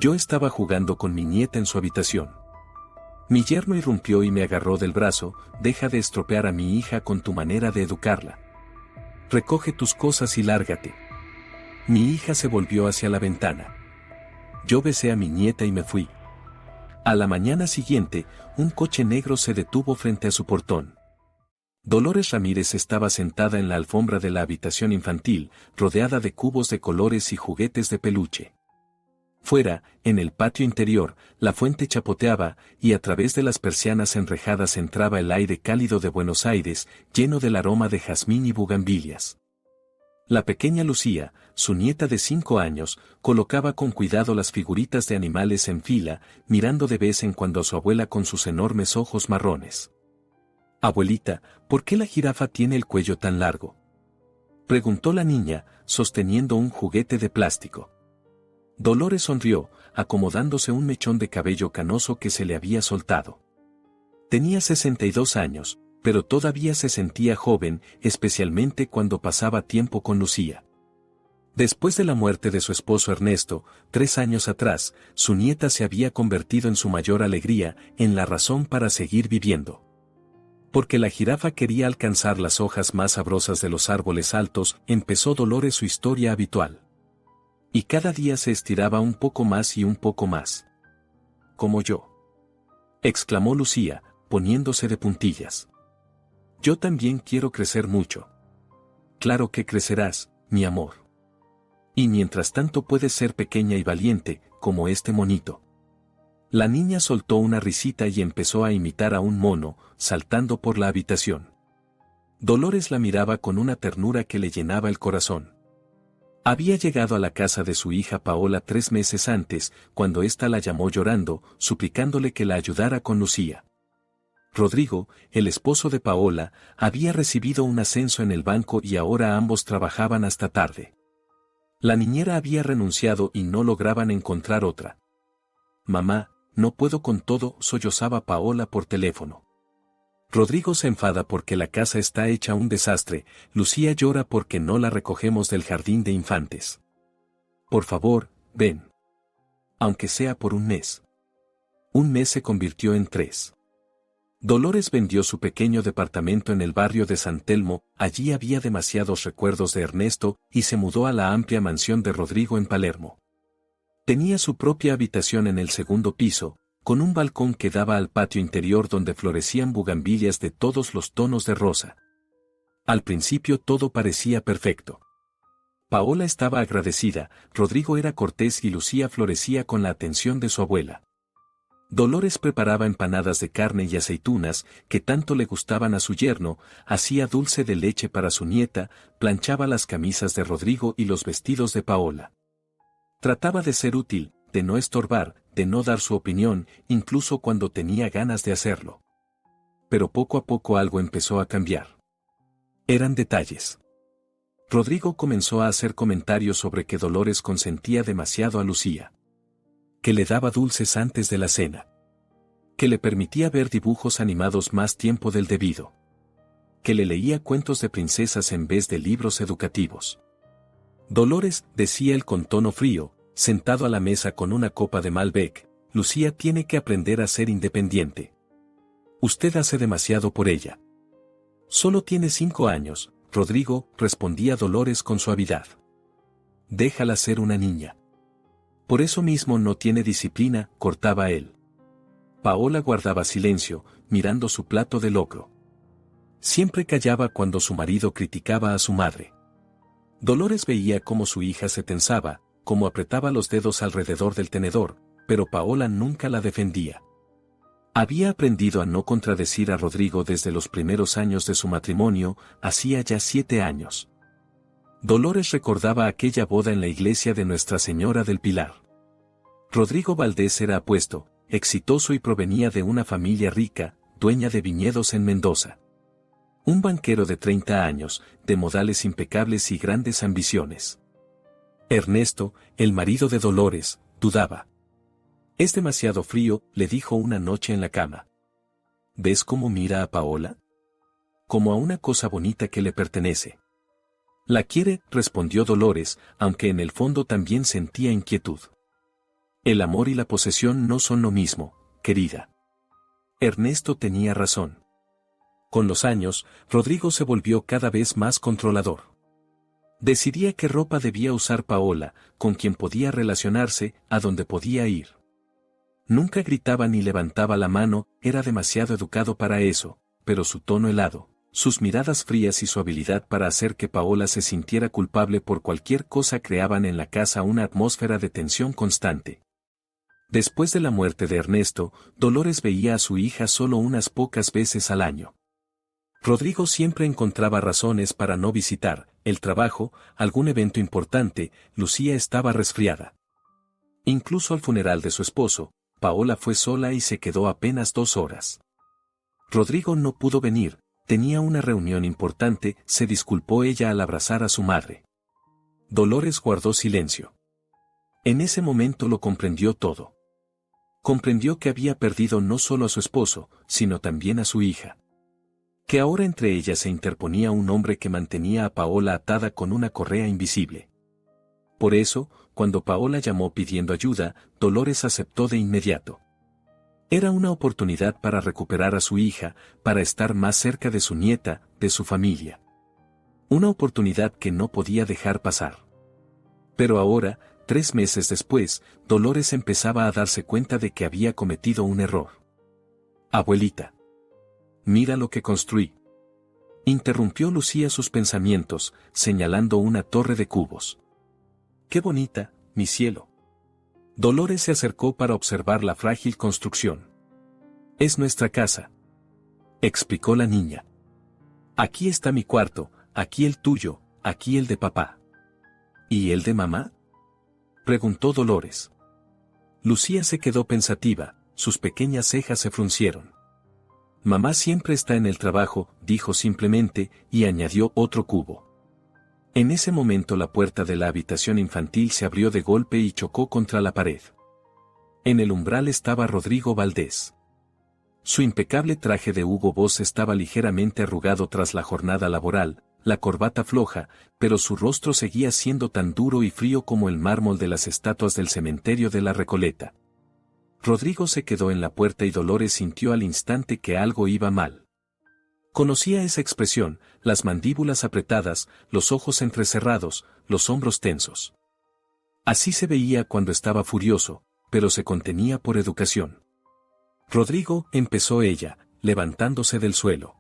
Yo estaba jugando con mi nieta en su habitación. Mi yerno irrumpió y me agarró del brazo. Deja de estropear a mi hija con tu manera de educarla. Recoge tus cosas y lárgate. Mi hija se volvió hacia la ventana. Yo besé a mi nieta y me fui. A la mañana siguiente, un coche negro se detuvo frente a su portón. Dolores Ramírez estaba sentada en la alfombra de la habitación infantil, rodeada de cubos de colores y juguetes de peluche. Fuera, en el patio interior, la fuente chapoteaba, y a través de las persianas enrejadas entraba el aire cálido de Buenos Aires, lleno del aroma de jazmín y bugambilias. La pequeña Lucía, su nieta de 5 años, colocaba con cuidado las figuritas de animales en fila, mirando de vez en cuando a su abuela con sus enormes ojos marrones. «Abuelita, ¿por qué la jirafa tiene el cuello tan largo?», preguntó la niña, sosteniendo un juguete de plástico. Dolores sonrió, acomodándose un mechón de cabello canoso que se le había soltado. Tenía 62 años, pero todavía se sentía joven, especialmente cuando pasaba tiempo con Lucía. Después de la muerte de su esposo Ernesto, 3 años atrás, su nieta se había convertido en su mayor alegría, en la razón para seguir viviendo. Porque la jirafa quería alcanzar las hojas más sabrosas de los árboles altos, empezó Dolores su historia habitual. Y cada día se estiraba un poco más y un poco más. «Como yo», exclamó Lucía, poniéndose de puntillas. «Yo también quiero crecer mucho». «Claro que crecerás, mi amor. Y mientras tanto puedes ser pequeña y valiente, como este monito». La niña soltó una risita y empezó a imitar a un mono, saltando por la habitación. Dolores la miraba con una ternura que le llenaba el corazón. Había llegado a la casa de su hija Paola 3 meses antes, cuando ésta la llamó llorando, suplicándole que la ayudara con Lucía. Rodrigo, el esposo de Paola, había recibido un ascenso en el banco y ahora ambos trabajaban hasta tarde. La niñera había renunciado y no lograban encontrar otra. «Mamá, no puedo con todo», sollozaba Paola por teléfono. Rodrigo se enfada porque la casa está hecha un desastre. Lucía llora porque no la recogemos del jardín de infantes. «Por favor, ven. Aunque sea por un mes». Un mes se convirtió en 3. Dolores vendió su pequeño departamento en el barrio de San Telmo. Allí había demasiados recuerdos de Ernesto, y se mudó a la amplia mansión de Rodrigo en Palermo. Tenía su propia habitación en el 2º piso, con un balcón que daba al patio interior donde florecían bugambilias de todos los tonos de rosa. Al principio todo parecía perfecto. Paola estaba agradecida, Rodrigo era cortés y Lucía florecía con la atención de su abuela. Dolores preparaba empanadas de carne y aceitunas, que tanto le gustaban a su yerno, hacía dulce de leche para su nieta, planchaba las camisas de Rodrigo y los vestidos de Paola. Trataba de ser útil, de no estorbar, de no dar su opinión, incluso cuando tenía ganas de hacerlo. Pero poco a poco algo empezó a cambiar. Eran detalles. Rodrigo comenzó a hacer comentarios sobre que Dolores consentía demasiado a Lucía. Que le daba dulces antes de la cena. Que le permitía ver dibujos animados más tiempo del debido. Que le leía cuentos de princesas en vez de libros educativos. «Dolores», decía él con tono frío, sentado a la mesa con una copa de Malbec, «Lucía tiene que aprender a ser independiente. Usted hace demasiado por ella». «Solo tiene 5 años, Rodrigo», respondía Dolores con suavidad. «Déjala ser una niña». «Por eso mismo no tiene disciplina», cortaba él. Paola guardaba silencio, mirando su plato de locro. Siempre callaba cuando su marido criticaba a su madre. Dolores veía cómo su hija se tensaba, cómo apretaba los dedos alrededor del tenedor, pero Paola nunca la defendía. Había aprendido a no contradecir a Rodrigo desde los primeros años de su matrimonio, hacía ya 7 años. Dolores recordaba aquella boda en la iglesia de Nuestra Señora del Pilar. Rodrigo Valdés era apuesto, exitoso y provenía de una familia rica, dueña de viñedos en Mendoza. Un banquero de 30 años, de modales impecables y grandes ambiciones. Ernesto, el marido de Dolores, dudaba. «Es demasiado frío», le dijo una noche en la cama. «¿Ves cómo mira a Paola? Como a una cosa bonita que le pertenece». «La quiere», respondió Dolores, aunque en el fondo también sentía inquietud. El amor y la posesión no son lo mismo, querida. Ernesto tenía razón. Con los años, Rodrigo se volvió cada vez más controlador. Decidía qué ropa debía usar Paola, con quién podía relacionarse, a dónde podía ir. Nunca gritaba ni levantaba la mano, era demasiado educado para eso, pero su tono helado, sus miradas frías y su habilidad para hacer que Paola se sintiera culpable por cualquier cosa creaban en la casa una atmósfera de tensión constante. Después de la muerte de Ernesto, Dolores veía a su hija solo unas pocas veces al año. Rodrigo siempre encontraba razones para no visitar, el trabajo, algún evento importante, Lucía estaba resfriada. Incluso al funeral de su esposo, Paola fue sola y se quedó apenas 2 horas. Rodrigo no pudo venir, tenía una reunión importante, se disculpó ella al abrazar a su madre. Dolores guardó silencio. En ese momento lo comprendió todo. Comprendió que había perdido no solo a su esposo, sino también a su hija. Que ahora entre ellas se interponía un hombre que mantenía a Paola atada con una correa invisible. Por eso, cuando Paola llamó pidiendo ayuda, Dolores aceptó de inmediato. Era una oportunidad para recuperar a su hija, para estar más cerca de su nieta, de su familia. Una oportunidad que no podía dejar pasar. Pero ahora, 3 meses después, Dolores empezaba a darse cuenta de que había cometido un error. Abuelita. Mira lo que construí. Interrumpió Lucía sus pensamientos, señalando una torre de cubos. ¡Qué bonita, mi cielo! Dolores se acercó para observar la frágil construcción. Es nuestra casa, explicó la niña. Aquí está mi cuarto, aquí el tuyo, aquí el de papá. ¿Y el de mamá? Preguntó Dolores. Lucía se quedó pensativa, sus pequeñas cejas se fruncieron. Mamá siempre está en el trabajo, dijo simplemente, y añadió otro cubo. En ese momento la puerta de la habitación infantil se abrió de golpe y chocó contra la pared. En el umbral estaba Rodrigo Valdés. Su impecable traje de Hugo Boss estaba ligeramente arrugado tras la jornada laboral, la corbata floja, pero su rostro seguía siendo tan duro y frío como el mármol de las estatuas del cementerio de la Recoleta. Rodrigo se quedó en la puerta y Dolores sintió al instante que algo iba mal. Conocía esa expresión, las mandíbulas apretadas, los ojos entrecerrados, los hombros tensos. Así se veía cuando estaba furioso, pero se contenía por educación. Rodrigo, empezó ella, levantándose del suelo.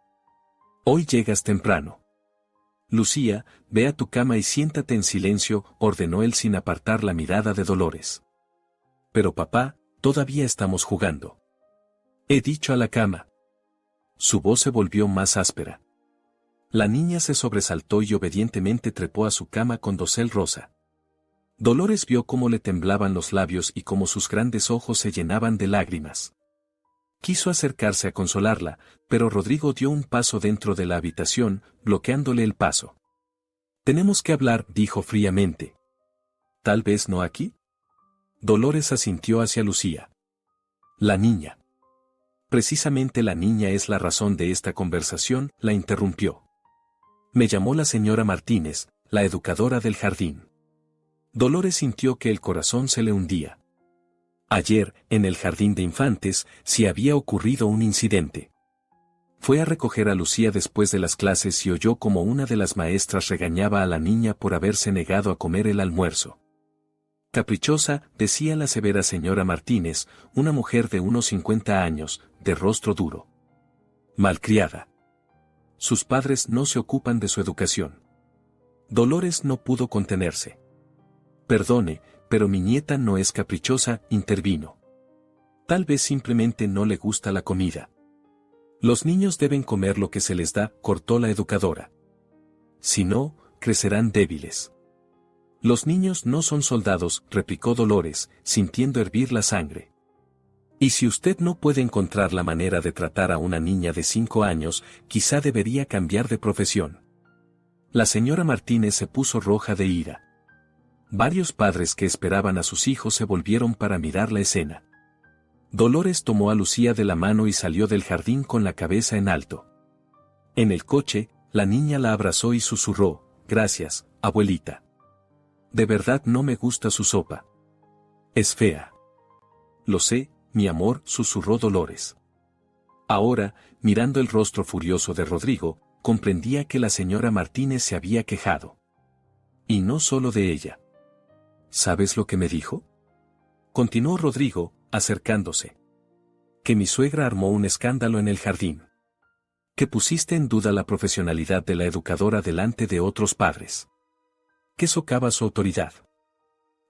Hoy llegas temprano. Lucía, ve a tu cama y siéntate en silencio, ordenó él sin apartar la mirada de Dolores. Pero papá, todavía estamos jugando. He dicho a la cama. Su voz se volvió más áspera. La niña se sobresaltó y obedientemente trepó a su cama con dosel rosa. Dolores vio cómo le temblaban los labios y cómo sus grandes ojos se llenaban de lágrimas. Quiso acercarse a consolarla, pero Rodrigo dio un paso dentro de la habitación, bloqueándole el paso. Tenemos que hablar, dijo fríamente. ¿Tal vez no aquí? Dolores asintió hacia Lucía. La niña. Precisamente la niña es la razón de esta conversación, la interrumpió. Me llamó la señora Martínez, la educadora del jardín. Dolores sintió que el corazón se le hundía. Ayer, en el jardín de infantes, sí había ocurrido un incidente. Fue a recoger a Lucía después de las clases y oyó como una de las maestras regañaba a la niña por haberse negado a comer el almuerzo. Caprichosa, decía la severa señora Martínez, una mujer de unos 50 años, de rostro duro. Malcriada. Sus padres no se ocupan de su educación. Dolores no pudo contenerse. Perdone, pero mi nieta no es caprichosa, intervino. Tal vez simplemente no le gusta la comida. Los niños deben comer lo que se les da, cortó la educadora. Si no, crecerán débiles. Los niños no son soldados, replicó Dolores, sintiendo hervir la sangre. Y si usted no puede encontrar la manera de tratar a una niña de 5 años, quizá debería cambiar de profesión. La señora Martínez se puso roja de ira. Varios padres que esperaban a sus hijos se volvieron para mirar la escena. Dolores tomó a Lucía de la mano y salió del jardín con la cabeza en alto. En el coche, la niña la abrazó y susurró, «Gracias, abuelita. De verdad no me gusta su sopa. Es fea». Lo sé, mi amor, susurró Dolores. Ahora, mirando el rostro furioso de Rodrigo, comprendía que la señora Martínez se había quejado. Y no solo de ella. ¿Sabes lo que me dijo? Continuó Rodrigo, acercándose. Que mi suegra armó un escándalo en el jardín. Que pusiste en duda la profesionalidad de la educadora delante de otros padres. Que socava su autoridad.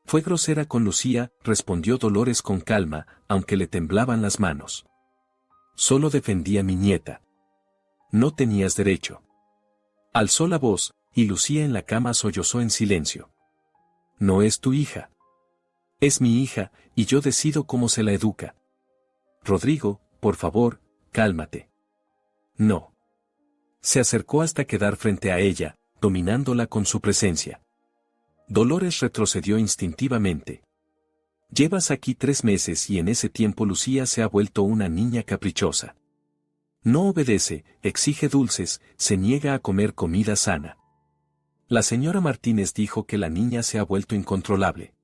Fue grosera con Lucía, respondió Dolores con calma, aunque le temblaban las manos. Solo defendí a mi nieta. No tenías derecho. Alzó la voz, y Lucía en la cama sollozó en silencio. No es tu hija. Es mi hija, y yo decido cómo se la educa. Rodrigo, por favor, cálmate. No. Se acercó hasta quedar frente a ella, dominándola con su presencia. Dolores retrocedió instintivamente. Llevas aquí 3 meses y en ese tiempo Lucía se ha vuelto una niña caprichosa. No obedece, exige dulces, se niega a comer comida sana. La señora Martínez dijo que la niña se ha vuelto incontrolable.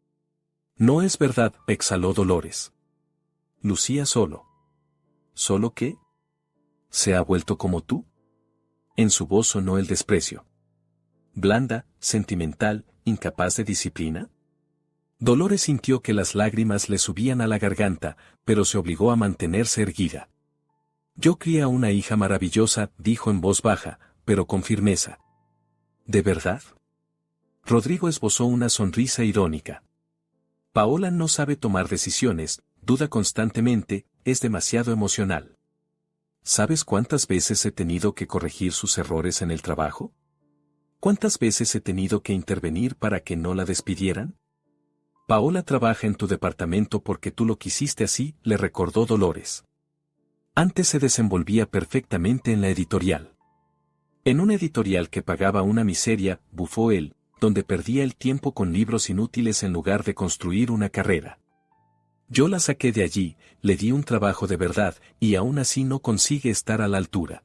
No es verdad, exhaló Dolores. Lucía solo. ¿Solo qué? ¿Se ha vuelto como tú? En su voz sonó el desprecio. Blanda, sentimental, incapaz de disciplina. Dolores sintió que las lágrimas le subían a la garganta, pero se obligó a mantenerse erguida. Yo crié a una hija maravillosa, dijo en voz baja, pero con firmeza. ¿De verdad? Rodrigo esbozó una sonrisa irónica. Paola no sabe tomar decisiones, duda constantemente, es demasiado emocional. ¿Sabes cuántas veces he tenido que corregir sus errores en el trabajo? ¿Cuántas veces he tenido que intervenir para que no la despidieran? Paola trabaja en tu departamento porque tú lo quisiste así, le recordó Dolores. Antes se desenvolvía perfectamente en la editorial. En una editorial que pagaba una miseria, bufó él, donde perdía el tiempo con libros inútiles en lugar de construir una carrera. Yo la saqué de allí, le di un trabajo de verdad, y aún así no consigue estar a la altura.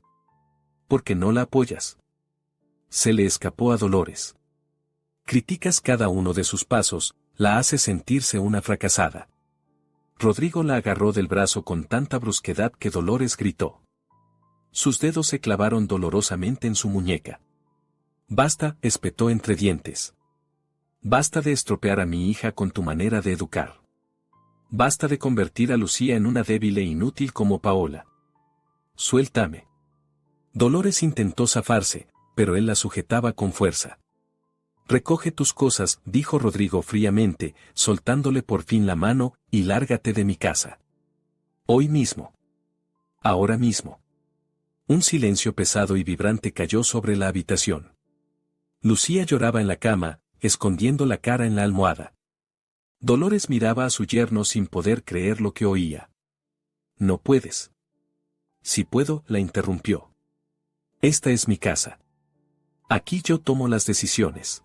¿Por qué no la apoyas? Se le escapó a Dolores. Criticas cada uno de sus pasos, la hace sentirse una fracasada. Rodrigo la agarró del brazo con tanta brusquedad que Dolores gritó. Sus dedos se clavaron dolorosamente en su muñeca. Basta, espetó entre dientes. Basta de estropear a mi hija con tu manera de educar. Basta de convertir a Lucía en una débil e inútil como Paola. Suéltame. Dolores intentó zafarse, pero él la sujetaba con fuerza. Recoge tus cosas, dijo Rodrigo fríamente, soltándole por fin la mano, y lárgate de mi casa. Hoy mismo. Ahora mismo. Un silencio pesado y vibrante cayó sobre la habitación. Lucía lloraba en la cama, escondiendo la cara en la almohada. Dolores miraba a su yerno sin poder creer lo que oía. No puedes. Si puedo, la interrumpió. Esta es mi casa. Aquí yo tomo las decisiones.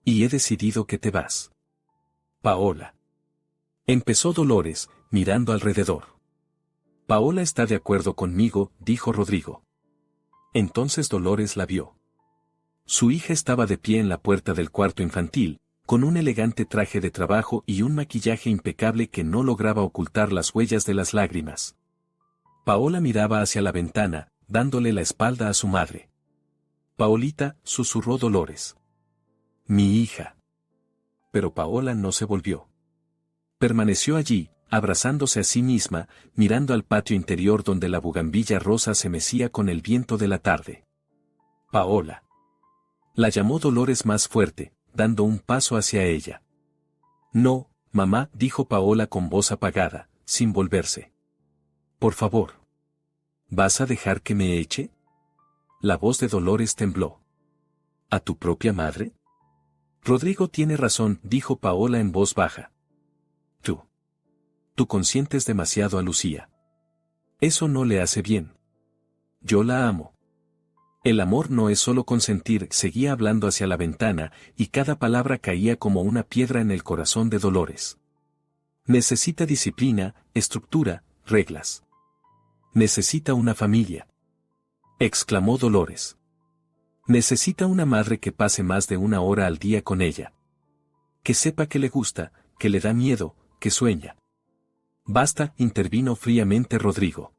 Y he decidido que te vas. Paola. Empezó Dolores, mirando alrededor. Paola está de acuerdo conmigo, dijo Rodrigo. Entonces Dolores la vio. Su hija estaba de pie en la puerta del cuarto infantil, con un elegante traje de trabajo y un maquillaje impecable que no lograba ocultar las huellas de las lágrimas. Paola miraba hacia la ventana, dándole la espalda a su madre. Paolita, susurró Dolores. Mi hija. Pero Paola no se volvió. Permaneció allí, abrazándose a sí misma, mirando al patio interior donde la bugambilla rosa se mecía con el viento de la tarde. Paola. La llamó Dolores más fuerte, dando un paso hacia ella. No, mamá, dijo Paola con voz apagada, sin volverse. Por favor. ¿Vas a dejar que me eche? La voz de Dolores tembló. ¿A tu propia madre? Rodrigo tiene razón, dijo Paola en voz baja. Tú consientes demasiado a Lucía. Eso no le hace bien. Yo la amo. El amor no es solo consentir, seguía hablando hacia la ventana, y cada palabra caía como una piedra en el corazón de Dolores. Necesita disciplina, estructura, reglas. Necesita una familia. Exclamó Dolores. Necesita una madre que pase más de 1 hora al día con ella. Que sepa que le gusta, que le da miedo, que sueña. Basta, intervino fríamente Rodrigo.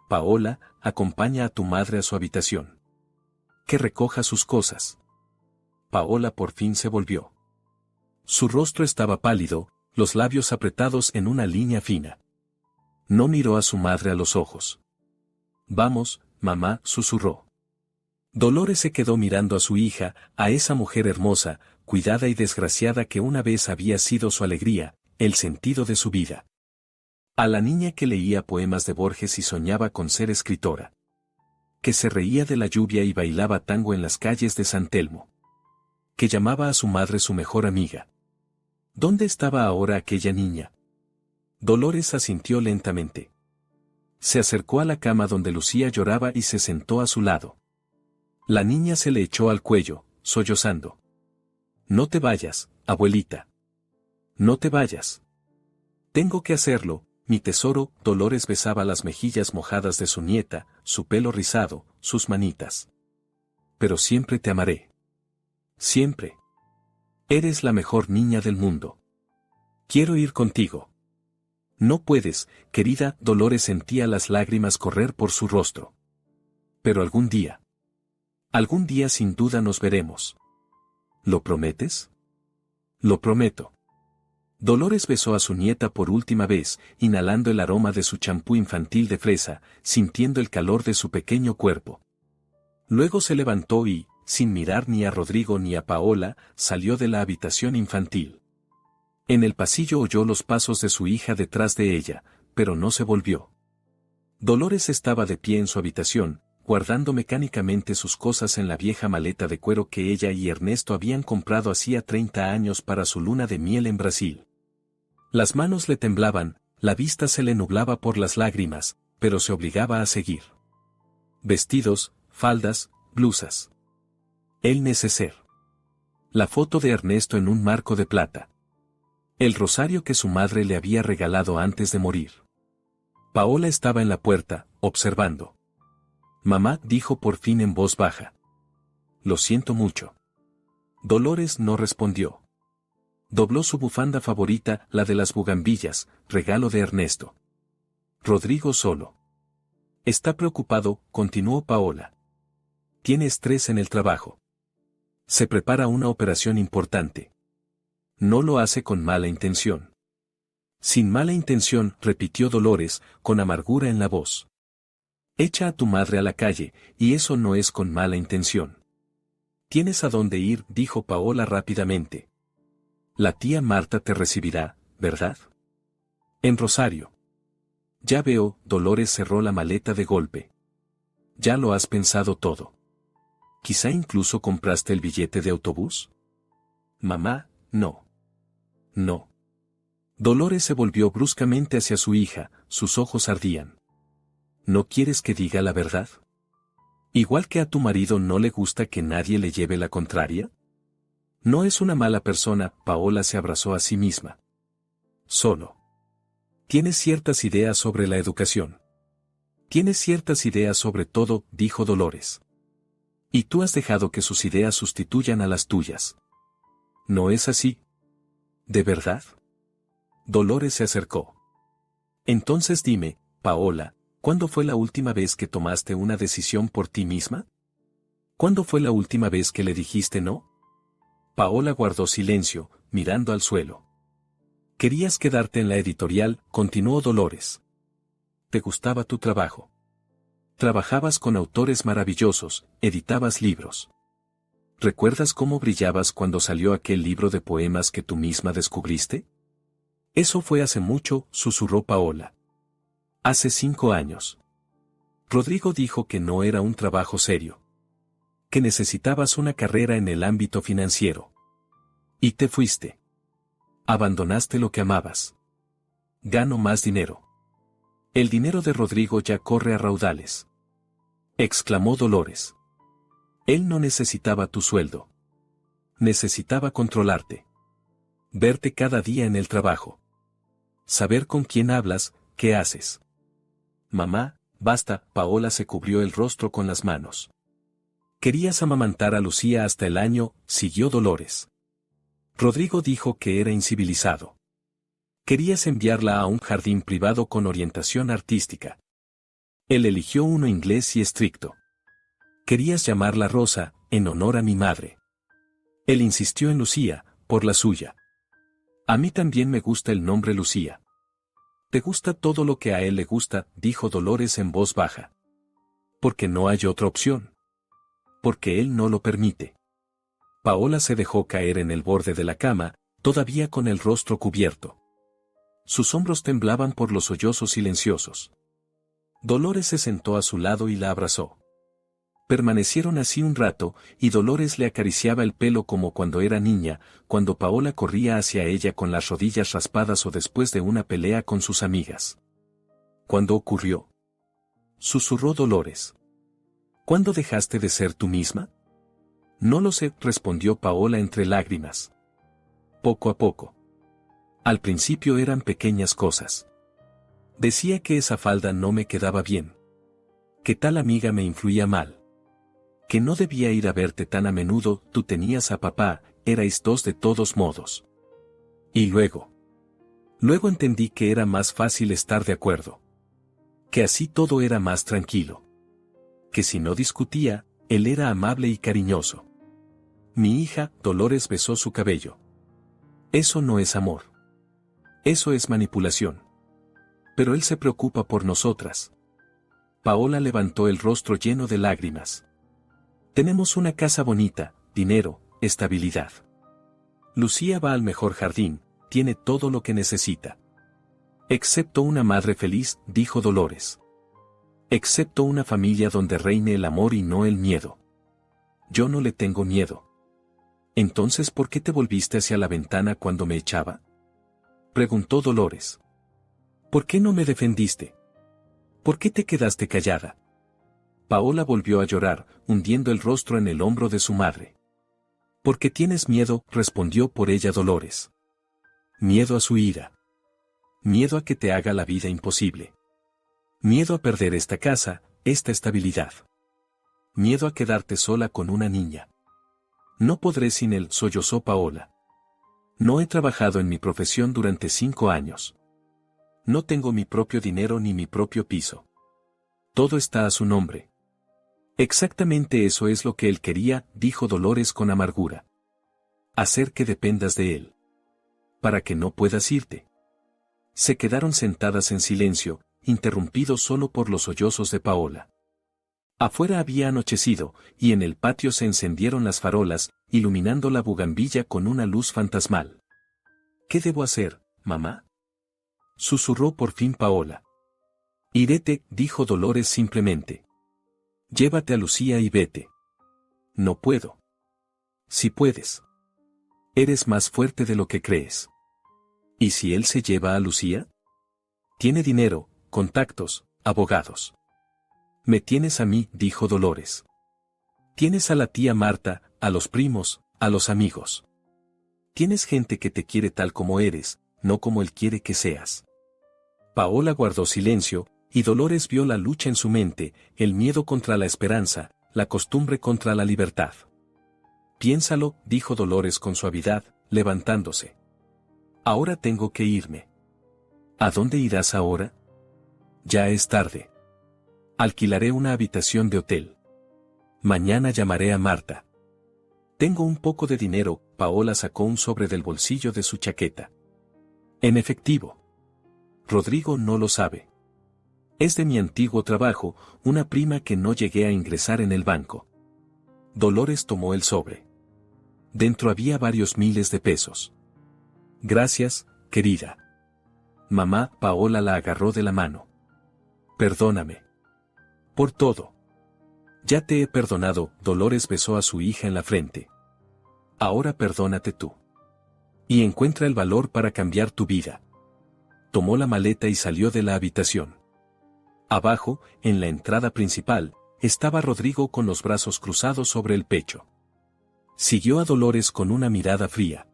Paola, acompaña a tu madre a su habitación. Que recoja sus cosas. Paola por fin se volvió. Su rostro estaba pálido, los labios apretados en una línea fina. No miró a su madre a los ojos. Vamos, mamá, susurró. Dolores se quedó mirando a su hija, a esa mujer hermosa, cuidada y desgraciada que una vez había sido su alegría, el sentido de su vida. A la niña que leía poemas de Borges y soñaba con ser escritora. Que se reía de la lluvia y bailaba tango en las calles de San Telmo. Que llamaba a su madre su mejor amiga. ¿Dónde estaba ahora aquella niña? Dolores asintió lentamente. Se acercó a la cama donde Lucía lloraba y se sentó a su lado. La niña se le echó al cuello, sollozando. No te vayas, abuelita. No te vayas. Tengo que hacerlo, mi tesoro. Dolores besaba las mejillas mojadas de su nieta, su pelo rizado, sus manitas. Pero siempre te amaré. Siempre. Eres la mejor niña del mundo. Quiero ir contigo. No puedes, querida. Dolores sentía las lágrimas correr por su rostro. Pero algún día sin duda nos veremos. ¿Lo prometes? Lo prometo. Dolores besó a su nieta por última vez, inhalando el aroma de su champú infantil de fresa, sintiendo el calor de su pequeño cuerpo. Luego se levantó y, sin mirar ni a Rodrigo ni a Paola, salió de la habitación infantil. En el pasillo oyó los pasos de su hija detrás de ella, pero no se volvió. Dolores estaba de pie en su habitación, guardando mecánicamente sus cosas en la vieja maleta de cuero que ella y Ernesto habían comprado hacía 30 años para su luna de miel en Brasil. Las manos le temblaban, la vista se le nublaba por las lágrimas, pero se obligaba a seguir. Vestidos, faldas, blusas. El neceser. La foto de Ernesto en un marco de plata. El rosario que su madre le había regalado antes de morir. Paola estaba en la puerta, observando. Mamá, dijo por fin en voz baja. Lo siento mucho. Dolores no respondió. Dobló su bufanda favorita, la de las bugambillas, regalo de Ernesto. Rodrigo solo. Está preocupado, continuó Paola. Tiene estrés en el trabajo. Se prepara una operación importante. No lo hace con mala intención. Sin mala intención, repitió Dolores, con amargura en la voz. Echa a tu madre a la calle, y eso no es con mala intención. Tienes a dónde ir, dijo Paola rápidamente. La tía Marta te recibirá, ¿verdad? En Rosario. Ya veo, Dolores cerró la maleta de golpe. Ya lo has pensado todo. ¿Quizá incluso compraste el billete de autobús? Mamá, no. No. Dolores se volvió bruscamente hacia su hija, sus ojos ardían. ¿No quieres que diga la verdad? Igual que a tu marido no le gusta que nadie le lleve la contraria. No es una mala persona, Paola se abrazó a sí misma. Solo. Tienes ciertas ideas sobre la educación. Tienes ciertas ideas sobre todo, dijo Dolores. Y tú has dejado que sus ideas sustituyan a las tuyas. ¿No es así? ¿De verdad? Dolores se acercó. Entonces dime, Paola, ¿cuándo fue la última vez que tomaste una decisión por ti misma? ¿Cuándo fue la última vez que le dijiste no? Paola guardó silencio, mirando al suelo. Querías quedarte en la editorial, continuó Dolores. Te gustaba tu trabajo. Trabajabas con autores maravillosos, editabas libros. ¿Recuerdas cómo brillabas cuando salió aquel libro de poemas que tú misma descubriste? Eso fue hace mucho, susurró Paola. Hace 5 años. Rodrigo dijo que no era un trabajo serio. Que necesitabas una carrera en el ámbito financiero. Y te fuiste. Abandonaste lo que amabas. Gano más dinero. El dinero de Rodrigo ya corre a raudales. Exclamó Dolores. Él no necesitaba tu sueldo. Necesitaba controlarte. Verte cada día en el trabajo. Saber con quién hablas, qué haces. Mamá, basta, Paola se cubrió el rostro con las manos. Querías amamantar a Lucía hasta el año, siguió Dolores. Rodrigo dijo que era incivilizado. Querías enviarla a un jardín privado con orientación artística. Él eligió uno inglés y estricto. Querías llamarla Rosa, en honor a mi madre. Él insistió en Lucía, por la suya. A mí también me gusta el nombre Lucía. ¿Te gusta todo lo que a él le gusta?, dijo Dolores en voz baja. Porque no hay otra opción. Porque él no lo permite. Paola se dejó caer en el borde de la cama, todavía con el rostro cubierto. Sus hombros temblaban por los sollozos silenciosos. Dolores se sentó a su lado y la abrazó. Permanecieron así un rato, y Dolores le acariciaba el pelo como cuando era niña, cuando Paola corría hacia ella con las rodillas raspadas o después de una pelea con sus amigas. ¿Cuándo ocurrió?, susurró Dolores. ¿Cuándo dejaste de ser tú misma? No lo sé, respondió Paola entre lágrimas. Poco a poco. Al principio eran pequeñas cosas. Decía que esa falda no me quedaba bien. Que tal amiga me influía mal. Que no debía ir a verte tan a menudo, tú tenías a papá, erais dos de todos modos. Y luego. Luego entendí que era más fácil estar de acuerdo. Que así todo era más tranquilo. Que si no discutía, él era amable y cariñoso. Mi hija, Dolores besó su cabello. Eso no es amor. Eso es manipulación. Pero él se preocupa por nosotras. Paola levantó el rostro lleno de lágrimas. Tenemos una casa bonita, dinero, estabilidad. Lucía va al mejor jardín, tiene todo lo que necesita. Excepto una madre feliz, dijo Dolores. Excepto una familia donde reine el amor y no el miedo. Yo no le tengo miedo. Entonces, ¿por qué te volviste hacia la ventana cuando me echaba?, preguntó Dolores. ¿Por qué no me defendiste? ¿Por qué te quedaste callada? Paola volvió a llorar, hundiendo el rostro en el hombro de su madre. Porque tienes miedo, respondió por ella Dolores. Miedo a su ira. Miedo a que te haga la vida imposible. Miedo a perder esta casa, esta estabilidad. Miedo a quedarte sola con una niña. No podré sin él, sollozó Paola. No he trabajado en mi profesión durante 5 años. No tengo mi propio dinero ni mi propio piso. Todo está a su nombre. Exactamente eso es lo que él quería, dijo Dolores con amargura. Hacer que dependas de él. Para que no puedas irte. Se quedaron sentadas en silencio, interrumpidos solo por los sollozos de Paola. Afuera había anochecido, y en el patio se encendieron las farolas, iluminando la bugambilla con una luz fantasmal. ¿Qué debo hacer, mamá?, susurró por fin Paola. Irete, dijo Dolores simplemente. Llévate a Lucía y vete. No puedo. Si puedes. Eres más fuerte de lo que crees. ¿Y si él se lleva a Lucía? Tiene dinero, contactos, abogados. Me tienes a mí, dijo Dolores. Tienes a la tía Marta, a los primos, a los amigos. Tienes gente que te quiere tal como eres, no como él quiere que seas. Paola guardó silencio, y Dolores vio la lucha en su mente, el miedo contra la esperanza, la costumbre contra la libertad. Piénsalo, dijo Dolores con suavidad, levantándose. Ahora tengo que irme. ¿A dónde irás ahora? Ya es tarde. Alquilaré una habitación de hotel. Mañana llamaré a Marta. Tengo un poco de dinero, Paola sacó un sobre del bolsillo de su chaqueta. En efectivo. Rodrigo no lo sabe. Es de mi antiguo trabajo, una prima que no llegué a ingresar en el banco. Dolores tomó el sobre. Dentro había varios miles de pesos. Gracias, querida. Mamá, Paola la agarró de la mano. Perdóname. Por todo. Ya te he perdonado, Dolores besó a su hija en la frente. Ahora perdónate tú. Y encuentra el valor para cambiar tu vida. Tomó la maleta y salió de la habitación. Abajo, en la entrada principal, estaba Rodrigo con los brazos cruzados sobre el pecho. Siguió a Dolores con una mirada fría.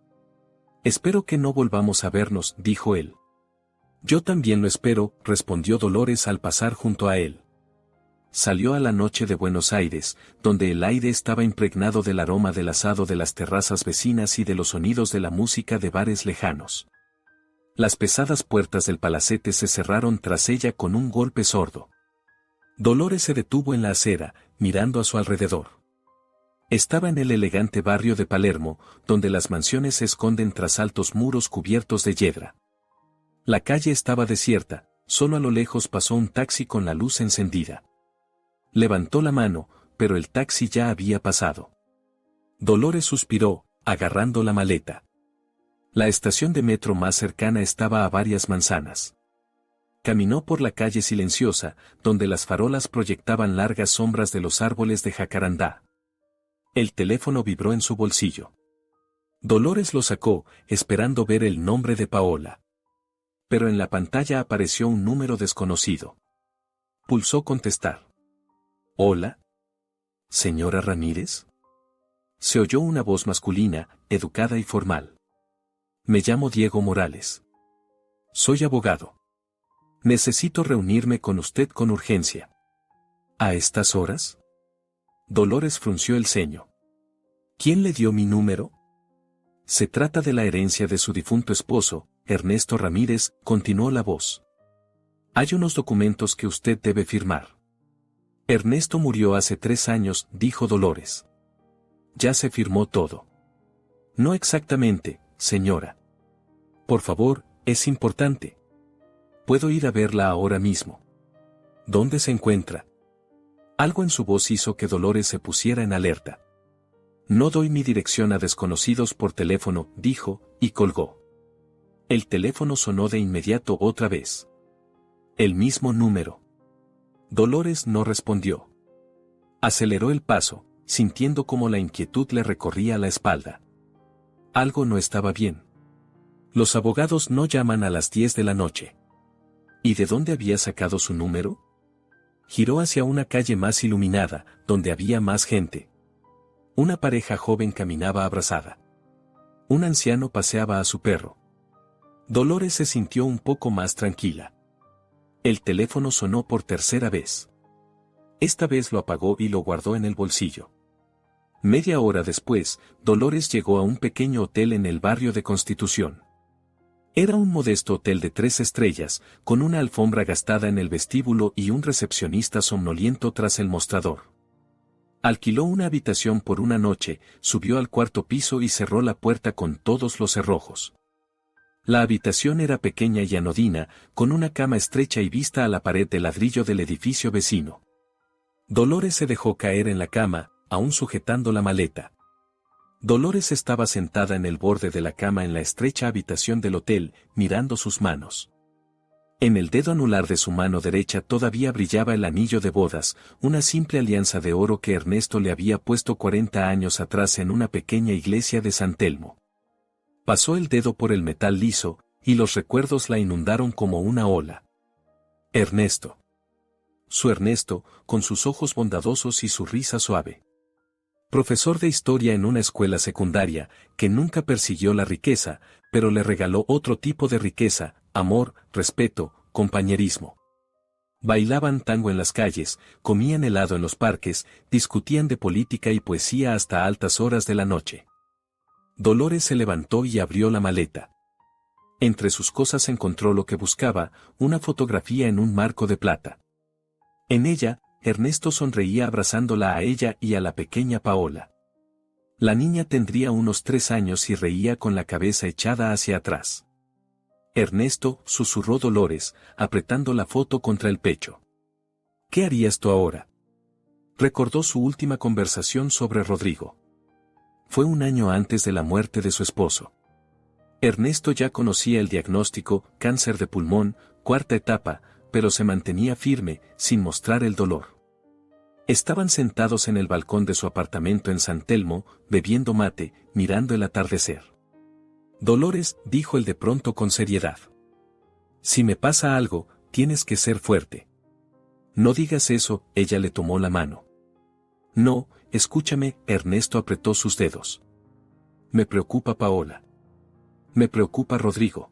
Espero que no volvamos a vernos, dijo él. Yo también lo espero, respondió Dolores al pasar junto a él. Salió a la noche de Buenos Aires, donde el aire estaba impregnado del aroma del asado de las terrazas vecinas y de los sonidos de la música de bares lejanos. Las pesadas puertas del palacete se cerraron tras ella con un golpe sordo. Dolores se detuvo en la acera, mirando a su alrededor. Estaba en el elegante barrio de Palermo, donde las mansiones se esconden tras altos muros cubiertos de hiedra. La calle estaba desierta, solo a lo lejos pasó un taxi con la luz encendida. Levantó la mano, pero el taxi ya había pasado. Dolores suspiró, agarrando la maleta. La estación de metro más cercana estaba a varias manzanas. Caminó por la calle silenciosa, donde las farolas proyectaban largas sombras de los árboles de jacarandá. El teléfono vibró en su bolsillo. Dolores lo sacó, esperando ver el nombre de Paola. Pero en la pantalla apareció un número desconocido. Pulsó contestar. ¿Hola? ¿Señora Ramírez? Se oyó una voz masculina, educada y formal. Me llamo Diego Morales. Soy abogado. Necesito reunirme con usted con urgencia. ¿A estas horas? Dolores frunció el ceño. ¿Quién le dio mi número? Se trata de la herencia de su difunto esposo, Ernesto Ramírez, continuó la voz. Hay unos documentos que usted debe firmar. Ernesto murió hace 3 años, dijo Dolores. Ya se firmó todo. No exactamente, señora. Por favor, es importante. Puedo ir a verla ahora mismo. ¿Dónde se encuentra? Algo en su voz hizo que Dolores se pusiera en alerta. No doy mi dirección a desconocidos por teléfono, dijo, y colgó. El teléfono sonó de inmediato otra vez. El mismo número. Dolores no respondió. Aceleró el paso, sintiendo cómo la inquietud le recorría la espalda. Algo no estaba bien. Los abogados no llaman a las 10 de la noche. ¿Y de dónde había sacado su número? Giró hacia una calle más iluminada, donde había más gente. Una pareja joven caminaba abrazada. Un anciano paseaba a su perro. Dolores se sintió un poco más tranquila. El teléfono sonó por tercera vez. Esta vez lo apagó y lo guardó en el bolsillo. Media hora después, Dolores llegó a un pequeño hotel en el barrio de Constitución. Era un modesto hotel de 3 estrellas, con una alfombra gastada en el vestíbulo y un recepcionista somnoliento tras el mostrador. Alquiló una habitación por una noche, subió al 4º piso y cerró la puerta con todos los cerrojos. La habitación era pequeña y anodina, con una cama estrecha y vista a la pared de ladrillo del edificio vecino. Dolores se dejó caer en la cama, aún sujetando la maleta. Dolores estaba sentada en el borde de la cama en la estrecha habitación del hotel, mirando sus manos. En el dedo anular de su mano derecha todavía brillaba el anillo de bodas, una simple alianza de oro que Ernesto le había puesto 40 años atrás en una pequeña iglesia de San Telmo. Pasó el dedo por el metal liso, y los recuerdos la inundaron como una ola. Ernesto. Su Ernesto, con sus ojos bondadosos y su risa suave. Profesor de historia en una escuela secundaria, que nunca persiguió la riqueza, pero le regaló otro tipo de riqueza, amor, respeto, compañerismo. Bailaban tango en las calles, comían helado en los parques, discutían de política y poesía hasta altas horas de la noche. Dolores se levantó y abrió la maleta. Entre sus cosas encontró lo que buscaba, una fotografía en un marco de plata. En ella, Ernesto sonreía abrazándola a ella y a la pequeña Paola. La niña tendría unos 3 años y reía con la cabeza echada hacia atrás. Ernesto, susurró Dolores, apretando la foto contra el pecho. ¿Qué harías tú ahora? Recordó su última conversación sobre Rodrigo. Fue un año antes de la muerte de su esposo. Ernesto ya conocía el diagnóstico, cáncer de pulmón, 4ª etapa, pero se mantenía firme, sin mostrar el dolor. Estaban sentados en el balcón de su apartamento en San Telmo, bebiendo mate, mirando el atardecer. Dolores, dijo él de pronto con seriedad. Si me pasa algo, tienes que ser fuerte. No digas eso, ella le tomó la mano. No, escúchame, Ernesto apretó sus dedos. Me preocupa Paola. Me preocupa Rodrigo.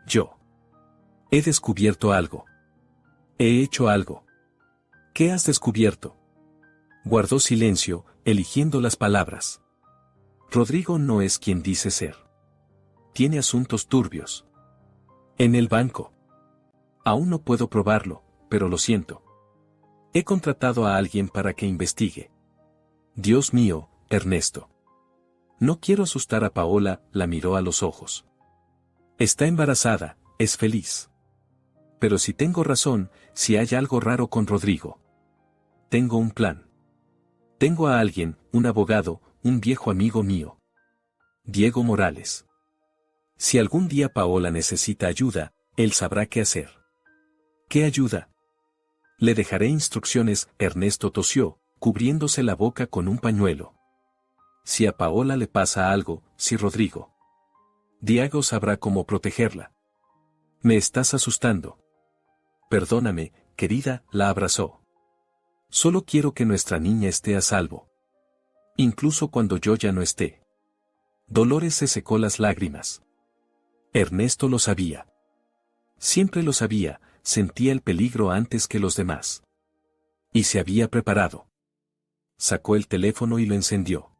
Yo. He descubierto algo. He hecho algo. ¿Qué has descubierto? Guardó silencio, eligiendo las palabras. Rodrigo no es quien dice ser. Tiene asuntos turbios. En el banco. Aún no puedo probarlo, pero lo siento. He contratado a alguien para que investigue. Dios mío, Ernesto. No quiero asustar a Paola, la miró a los ojos. Está embarazada, es feliz. Pero si tengo razón, si hay algo raro con Rodrigo. Tengo un plan. Tengo a alguien, un abogado, un viejo amigo mío. Diego Morales. Si algún día Paola necesita ayuda, él sabrá qué hacer. ¿Qué ayuda? Le dejaré instrucciones, Ernesto tosió, cubriéndose la boca con un pañuelo. Si a Paola le pasa algo, si Rodrigo. Diego sabrá cómo protegerla. Me estás asustando. Perdóname, querida, la abrazó. Solo quiero que nuestra niña esté a salvo. Incluso cuando yo ya no esté. Dolores se secó las lágrimas. Ernesto lo sabía. Siempre lo sabía, sentía el peligro antes que los demás. Y se había preparado. Sacó el teléfono y lo encendió.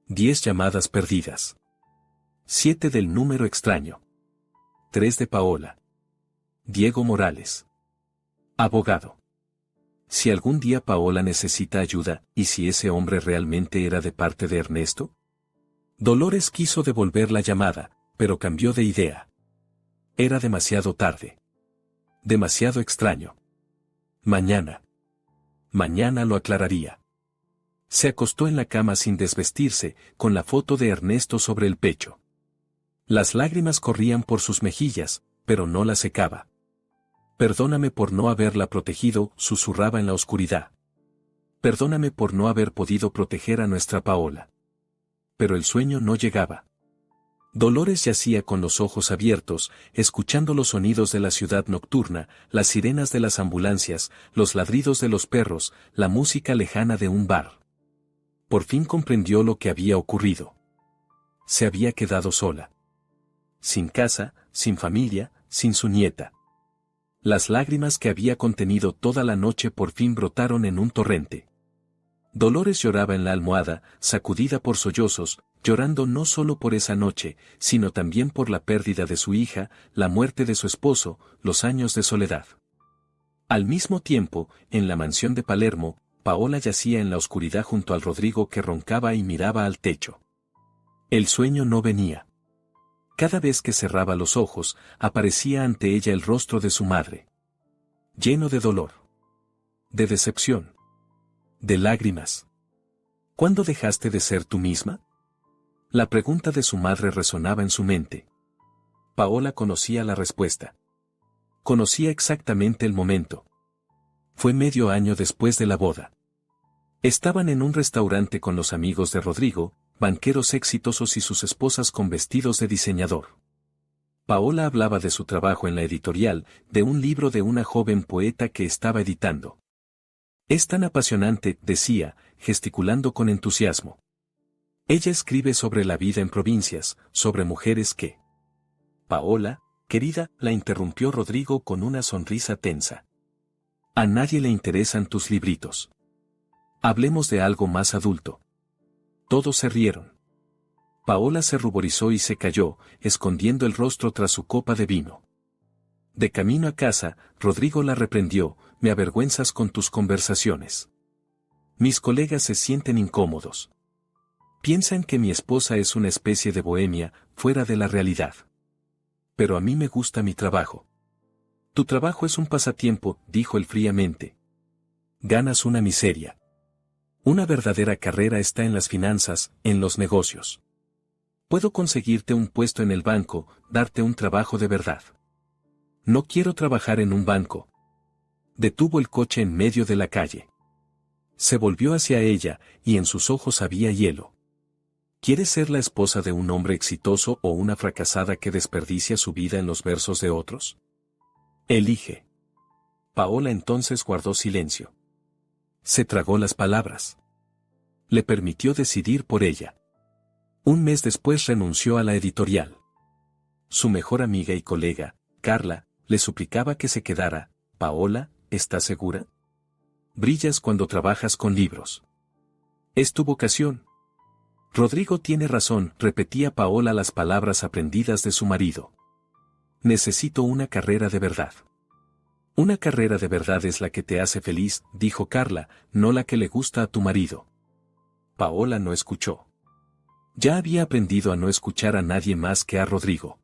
10 llamadas perdidas. 7 del número extraño. 3 de Paola. Diego Morales. Abogado. Si algún día Paola necesita ayuda, ¿y si ese hombre realmente era de parte de Ernesto? Dolores quiso devolver la llamada, pero cambió de idea. Era demasiado tarde. Demasiado extraño. Mañana. Mañana lo aclararía. Se acostó en la cama sin desvestirse, con la foto de Ernesto sobre el pecho. Las lágrimas corrían por sus mejillas, pero no las secaba. Perdóname por no haberla protegido, susurraba en la oscuridad. Perdóname por no haber podido proteger a nuestra Paola. Pero el sueño no llegaba. Dolores yacía con los ojos abiertos, escuchando los sonidos de la ciudad nocturna, las sirenas de las ambulancias, los ladridos de los perros, la música lejana de un bar. Por fin comprendió lo que había ocurrido. Se había quedado sola. Sin casa, sin familia, sin su nieta. Las lágrimas que había contenido toda la noche por fin brotaron en un torrente. Dolores lloraba en la almohada, sacudida por sollozos, llorando no solo por esa noche, sino también por la pérdida de su hija, la muerte de su esposo, los años de soledad. Al mismo tiempo, en la mansión de Palermo, Paola yacía en la oscuridad junto al Rodrigo que roncaba y miraba al techo. El sueño no venía. Cada vez que cerraba los ojos, aparecía ante ella el rostro de su madre. Lleno de dolor. De decepción. De lágrimas. ¿Cuándo dejaste de ser tú misma? La pregunta de su madre resonaba en su mente. Paola conocía la respuesta. Conocía exactamente el momento. Fue medio año después de la boda. Estaban en un restaurante con los amigos de Rodrigo, banqueros exitosos y sus esposas con vestidos de diseñador. Paola hablaba de su trabajo en la editorial, de un libro de una joven poeta que estaba editando. Es tan apasionante, decía, gesticulando con entusiasmo. Ella escribe sobre la vida en provincias, sobre mujeres que... Paola, querida, la interrumpió Rodrigo con una sonrisa tensa. A nadie le interesan tus libritos. Hablemos de algo más adulto. Todos se rieron. Paola se ruborizó y se calló, escondiendo el rostro tras su copa de vino. De camino a casa, Rodrigo la reprendió, me avergüenzas con tus conversaciones. Mis colegas se sienten incómodos. Piensan que mi esposa es una especie de bohemia, fuera de la realidad. Pero a mí me gusta mi trabajo. Tu trabajo es un pasatiempo, dijo él fríamente. Ganas una miseria. Una verdadera carrera está en las finanzas, en los negocios. Puedo conseguirte un puesto en el banco, darte un trabajo de verdad. No quiero trabajar en un banco. Detuvo el coche en medio de la calle. Se volvió hacia ella, y en sus ojos había hielo. ¿Quieres ser la esposa de un hombre exitoso o una fracasada que desperdicia su vida en los versos de otros? Elige. Paola entonces guardó silencio. Se tragó las palabras. Le permitió decidir por ella. Un mes después renunció a la editorial. Su mejor amiga y colega, Carla, le suplicaba que se quedara. Paola, ¿estás segura? Brillas cuando trabajas con libros. Es tu vocación. Rodrigo tiene razón, repetía Paola las palabras aprendidas de su marido. Necesito una carrera de verdad. Una carrera de verdad es la que te hace feliz, dijo Carla, no la que le gusta a tu marido. Paola no escuchó. Ya había aprendido a no escuchar a nadie más que a Rodrigo.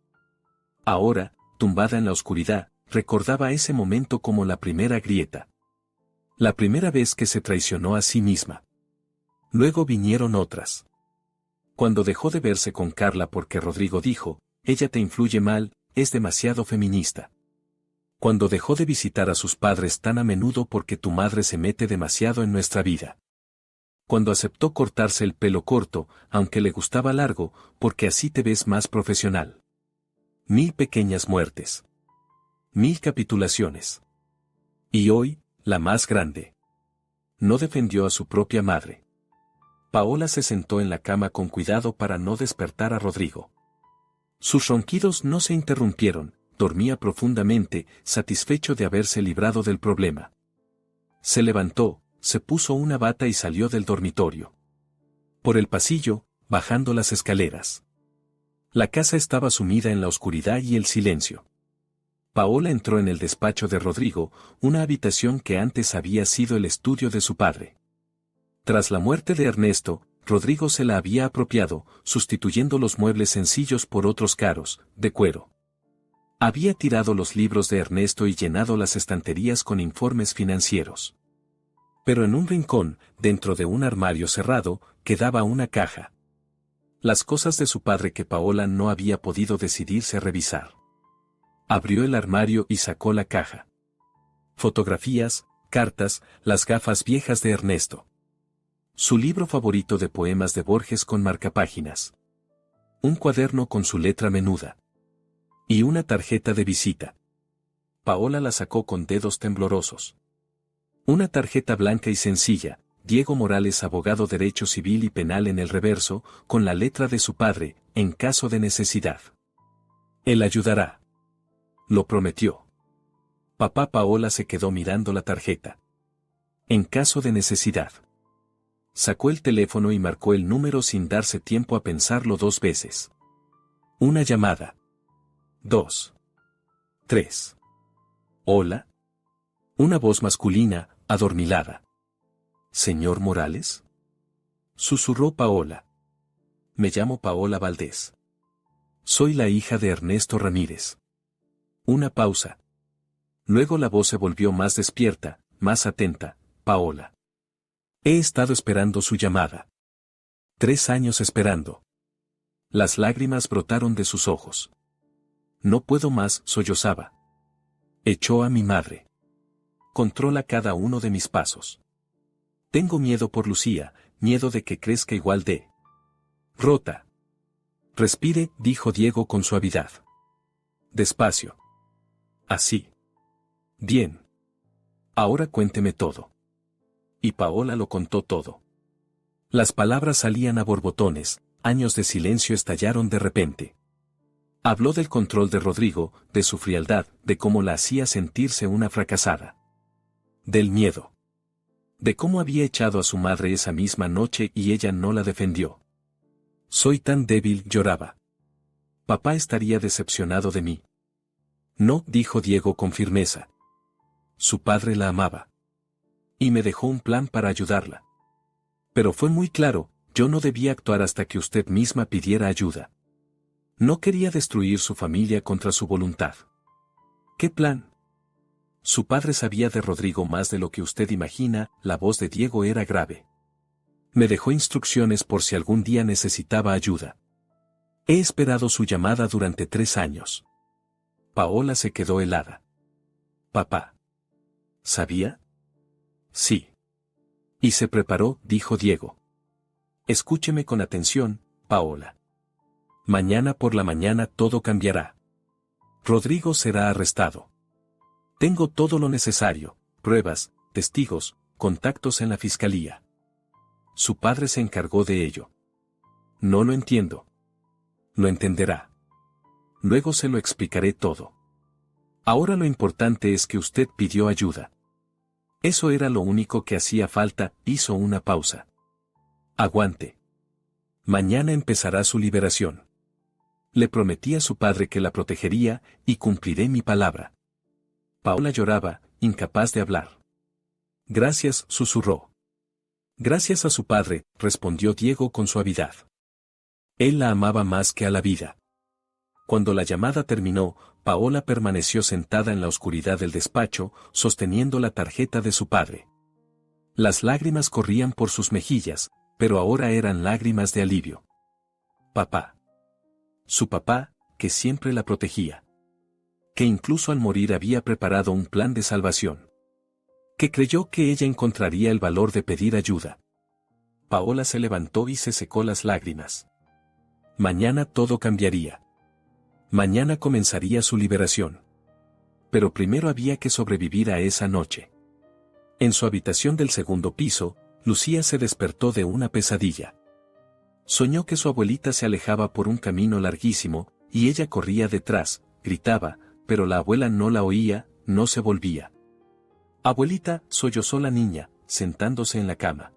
Ahora, tumbada en la oscuridad, recordaba ese momento como la primera grieta. La primera vez que se traicionó a sí misma. Luego vinieron otras. Cuando dejó de verse con Carla porque Rodrigo dijo, ella te influye mal, es demasiado feminista. Cuando dejó de visitar a sus padres tan a menudo porque tu madre se mete demasiado en nuestra vida. Cuando aceptó cortarse el pelo corto, aunque le gustaba largo, porque así te ves más profesional. 1000 pequeñas muertes. 1000 capitulaciones. Y hoy, la más grande. No defendió a su propia madre. Paola se sentó en la cama con cuidado para no despertar a Rodrigo. Sus ronquidos no se interrumpieron, dormía profundamente, satisfecho de haberse librado del problema. Se levantó, se puso una bata y salió del dormitorio. Por el pasillo, bajando las escaleras. La casa estaba sumida en la oscuridad y el silencio. Paola entró en el despacho de Rodrigo, una habitación que antes había sido el estudio de su padre. Tras la muerte de Ernesto, Rodrigo se la había apropiado, sustituyendo los muebles sencillos por otros caros, de cuero. Había tirado los libros de Ernesto y llenado las estanterías con informes financieros. Pero en un rincón, dentro de un armario cerrado, quedaba una caja. Las cosas de su padre que Paola no había podido decidirse a revisar. Abrió el armario y sacó la caja. Fotografías, cartas, las gafas viejas de Ernesto. Su libro favorito de poemas de Borges con marcapáginas. Un cuaderno con su letra menuda. Y una tarjeta de visita. Paola la sacó con dedos temblorosos. Una tarjeta blanca y sencilla, Diego Morales, abogado derecho civil y penal en el reverso, con la letra de su padre, en caso de necesidad. Él ayudará. Lo prometió. Papá. Paola se quedó mirando la tarjeta. En caso de necesidad. Sacó el teléfono y marcó el número sin darse tiempo a pensarlo 2 veces. Una llamada. 2. 3. Hola. Una voz masculina, adormilada. ¿Señor Morales? Susurró Paola. Me llamo Paola Valdés. Soy la hija de Ernesto Ramírez. Una pausa. Luego la voz se volvió más despierta, más atenta. Paola. He estado esperando su llamada. 3 años esperando. Las lágrimas brotaron de sus ojos. No puedo más, sollozaba. Echó a mi madre. Controla cada uno de mis pasos. Tengo miedo por Lucía, miedo de que crezca igual de rota. Respire, dijo Diego con suavidad. Despacio. Así. Bien. Ahora cuénteme todo. Y Paola lo contó todo. Las palabras salían a borbotones, años de silencio estallaron de repente. Habló del control de Rodrigo, de su frialdad, de cómo la hacía sentirse una fracasada. Del miedo. De cómo había echado a su madre esa misma noche y ella no la defendió. Soy tan débil, lloraba. Papá estaría decepcionado de mí. No, dijo Diego con firmeza. Su padre la amaba. Y me dejó un plan para ayudarla. Pero fue muy claro, yo no debía actuar hasta que usted misma pidiera ayuda. No quería destruir su familia contra su voluntad. ¿Qué plan? Su padre sabía de Rodrigo más de lo que usted imagina, la voz de Diego era grave. Me dejó instrucciones por si algún día necesitaba ayuda. He esperado su llamada durante 3 años. Paola se quedó helada. Papá. ¿Sabía? Sí. Y se preparó, dijo Diego. Escúcheme con atención, Paola. Mañana por la mañana todo cambiará. Rodrigo será arrestado. Tengo todo lo necesario, pruebas, testigos, contactos en la fiscalía. Su padre se encargó de ello. No lo entiendo. Lo entenderá. Luego se lo explicaré todo. Ahora lo importante es que usted pidió ayuda. Eso era lo único que hacía falta, hizo una pausa. Aguante. Mañana empezará su liberación. Le prometí a su padre que la protegería, y cumpliré mi palabra. Paola lloraba, incapaz de hablar. Gracias, susurró. Gracias a su padre, respondió Diego con suavidad. Él la amaba más que a la vida. Cuando la llamada terminó, Paola permaneció sentada en la oscuridad del despacho, sosteniendo la tarjeta de su padre. Las lágrimas corrían por sus mejillas, pero ahora eran lágrimas de alivio. Papá. Su papá, que siempre la protegía. Que incluso al morir había preparado un plan de salvación. Que creyó que ella encontraría el valor de pedir ayuda. Paola se levantó y se secó las lágrimas. Mañana todo cambiaría. Mañana comenzaría su liberación. Pero primero había que sobrevivir a esa noche. En su habitación del segundo piso, Lucía se despertó de una pesadilla. Soñó que su abuelita se alejaba por un camino larguísimo, y ella corría detrás, gritaba, pero la abuela no la oía, no se volvía. Abuelita, sollozó la niña, sentándose en la cama.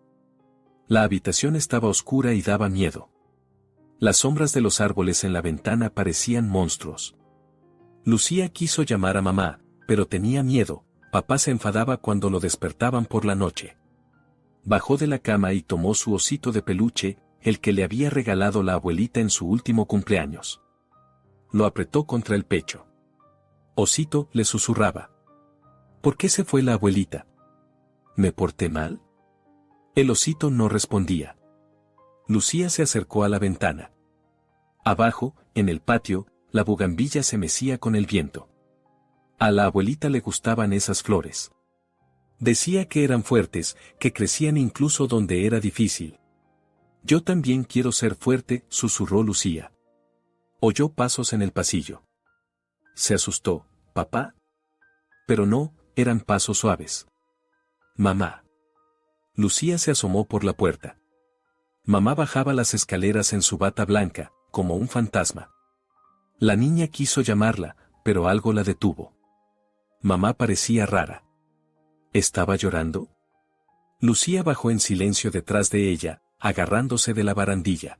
La habitación estaba oscura y daba miedo. Las sombras de los árboles en la ventana parecían monstruos. Lucía quiso llamar a mamá, pero tenía miedo. Papá se enfadaba cuando lo despertaban por la noche. Bajó de la cama y tomó su osito de peluche, el que le había regalado la abuelita en su último cumpleaños. Lo apretó contra el pecho. Osito, le susurraba. ¿Por qué se fue la abuelita? ¿Me porté mal? El osito no respondía. Lucía se acercó a la ventana. Abajo, en el patio, la bugambilla se mecía con el viento. A la abuelita le gustaban esas flores. Decía que eran fuertes, que crecían incluso donde era difícil. Yo también quiero ser fuerte, susurró Lucía. Oyó pasos en el pasillo. Se asustó. ¿Papá? Pero no, eran pasos suaves. Mamá. Lucía se asomó por la puerta. Mamá bajaba las escaleras en su bata blanca, como un fantasma. La niña quiso llamarla, pero algo la detuvo. Mamá parecía rara. ¿Estaba llorando? Lucía bajó en silencio detrás de ella, agarrándose de la barandilla.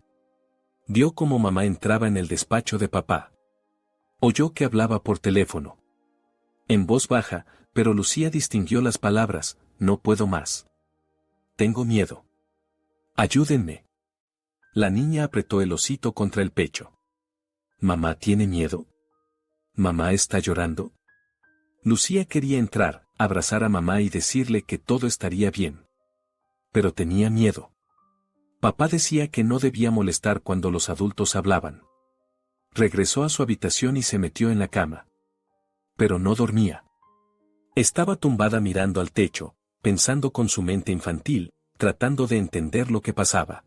Vio cómo mamá entraba en el despacho de papá. Oyó que hablaba por teléfono. En voz baja, pero Lucía distinguió las palabras, no puedo más. Tengo miedo. Ayúdenme. La niña apretó el osito contra el pecho. ¿Mamá tiene miedo? ¿Mamá está llorando? Lucía quería entrar, abrazar a mamá y decirle que todo estaría bien. Pero tenía miedo. Papá decía que no debía molestar cuando los adultos hablaban. Regresó a su habitación y se metió en la cama. Pero no dormía. Estaba tumbada mirando al techo, pensando con su mente infantil, tratando de entender lo que pasaba.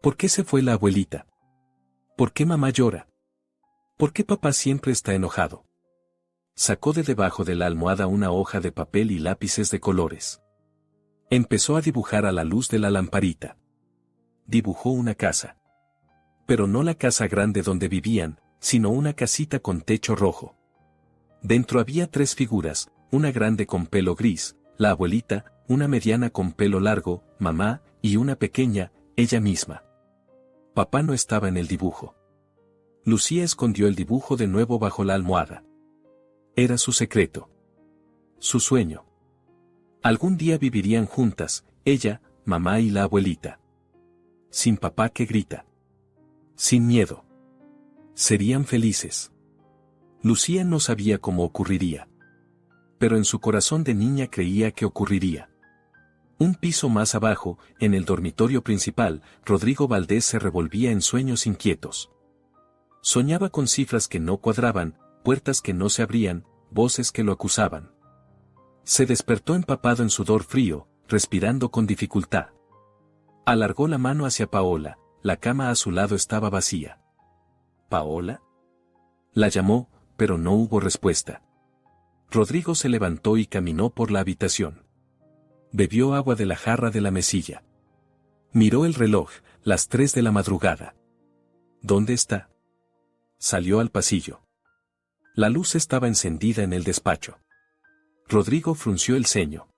¿Por qué se fue la abuelita? ¿Por qué mamá llora? ¿Por qué papá siempre está enojado? Sacó de debajo de la almohada una hoja de papel y lápices de colores. Empezó a dibujar a la luz de la lamparita. Dibujó una casa. Pero no la casa grande donde vivían, sino una casita con techo rojo. Dentro había 3 figuras, una grande con pelo gris, la abuelita, una mediana con pelo largo, mamá, y una pequeña, ella misma. Papá no estaba en el dibujo. Lucía escondió el dibujo de nuevo bajo la almohada. Era su secreto. Su sueño. Algún día vivirían juntas, ella, mamá y la abuelita. Sin papá que grita. Sin miedo. Serían felices. Lucía no sabía cómo ocurriría. Pero en su corazón de niña creía que ocurriría. Un piso más abajo, en el dormitorio principal, Rodrigo Valdés se revolvía en sueños inquietos. Soñaba con cifras que no cuadraban, puertas que no se abrían, voces que lo acusaban. Se despertó empapado en sudor frío, respirando con dificultad. Alargó la mano hacia Paola, la cama a su lado estaba vacía. ¿Paola? La llamó, pero no hubo respuesta. Rodrigo se levantó y caminó por la habitación. Bebió agua de la jarra de la mesilla. Miró el reloj, las 3 de la madrugada. ¿Dónde está? Salió al pasillo. La luz estaba encendida en el despacho. Rodrigo frunció el ceño.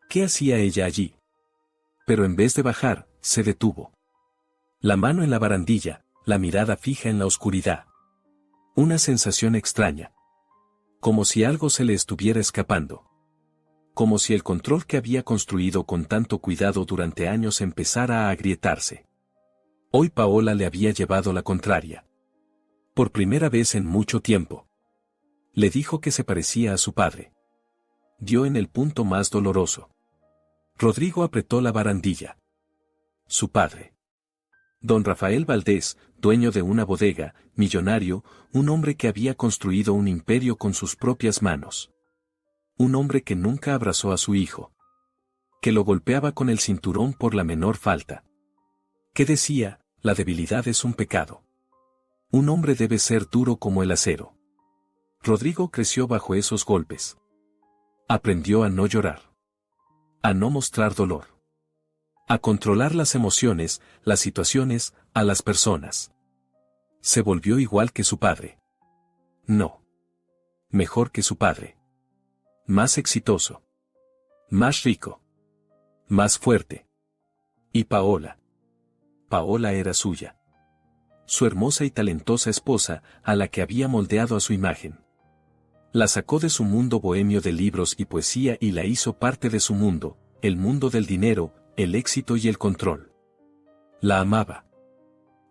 ¿Qué hacía ella allí? Pero en vez de bajar, se detuvo. La mano en la barandilla, la mirada fija en la oscuridad. Una sensación extraña. Como si algo se le estuviera escapando. Como si el control que había construido con tanto cuidado durante años empezara a agrietarse. Hoy Paola le había llevado la contraria. Por primera vez en mucho tiempo. Le dijo que se parecía a su padre. Dio en el punto más doloroso. Rodrigo apretó la barandilla. Su padre. Don Rafael Valdés, dueño de una bodega, millonario, un hombre que había construido un imperio con sus propias manos. Un hombre que nunca abrazó a su hijo. Que lo golpeaba con el cinturón por la menor falta. Que decía, la debilidad es un pecado. Un hombre debe ser duro como el acero. Rodrigo creció bajo esos golpes. Aprendió a no llorar. A no mostrar dolor. A controlar las emociones, las situaciones, a las personas. Se volvió igual que su padre. No. Mejor que su padre. Más exitoso. Más rico. Más fuerte. Y Paola. Paola era suya. Su hermosa y talentosa esposa, a la que había moldeado a su imagen. La sacó de su mundo bohemio de libros y poesía y la hizo parte de su mundo, el mundo del dinero, el éxito y el control. La amaba.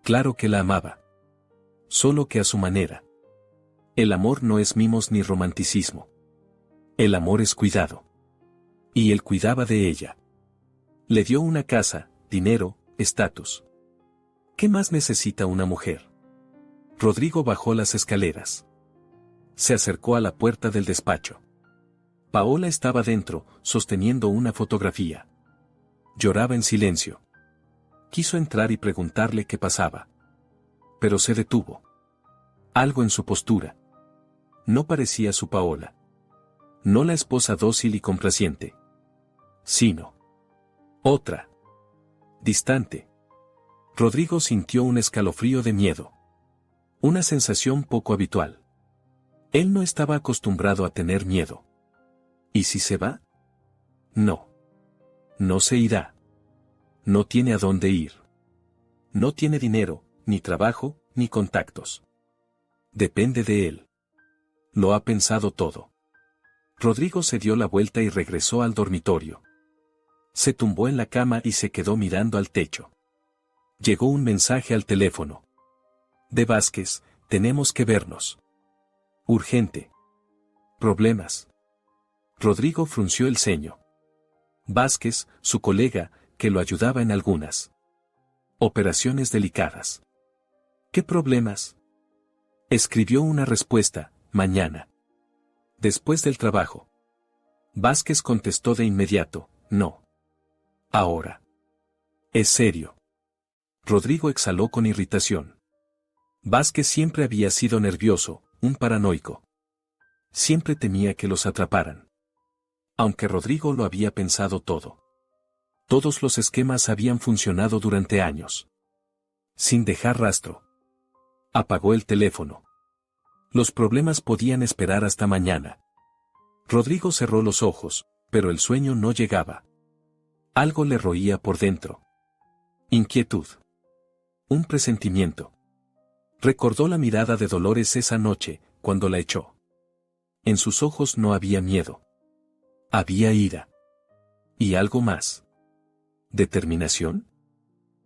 Claro que la amaba. Solo que a su manera. El amor no es mimos ni romanticismo. El amor es cuidado. Y él cuidaba de ella. Le dio una casa, dinero, estatus. ¿Qué más necesita una mujer? Rodrigo bajó las escaleras. Se acercó a la puerta del despacho. Paola estaba dentro, sosteniendo una fotografía. Lloraba en silencio. Quiso entrar y preguntarle qué pasaba. Pero se detuvo. Algo en su postura. No parecía su Paola. No la esposa dócil y complaciente. Sino otra. Distante. Rodrigo sintió un escalofrío de miedo. Una sensación poco habitual. Él no estaba acostumbrado a tener miedo. ¿Y si se va? No. No se irá. No tiene a dónde ir. No tiene dinero, ni trabajo, ni contactos. Depende de él. Lo ha pensado todo. Rodrigo se dio la vuelta y regresó al dormitorio. Se tumbó en la cama y se quedó mirando al techo. Llegó un mensaje al teléfono. De Vázquez, tenemos que vernos. Urgente. Problemas. Rodrigo frunció el ceño. Vázquez, su colega, que lo ayudaba en algunas operaciones delicadas. ¿Qué problemas? Escribió una respuesta, mañana. Después del trabajo. Vázquez contestó de inmediato, no. Ahora. Es serio. Rodrigo exhaló con irritación. Vázquez siempre había sido nervioso, un paranoico. Siempre temía que los atraparan. Aunque Rodrigo lo había pensado todo. Todos los esquemas habían funcionado durante años. Sin dejar rastro. Apagó el teléfono. Los problemas podían esperar hasta mañana. Rodrigo cerró los ojos, pero el sueño no llegaba. Algo le roía por dentro. Inquietud. Un presentimiento. Recordó la mirada de Dolores esa noche, cuando la echó. En sus ojos no había miedo. Había ira. Y algo más. ¿Determinación?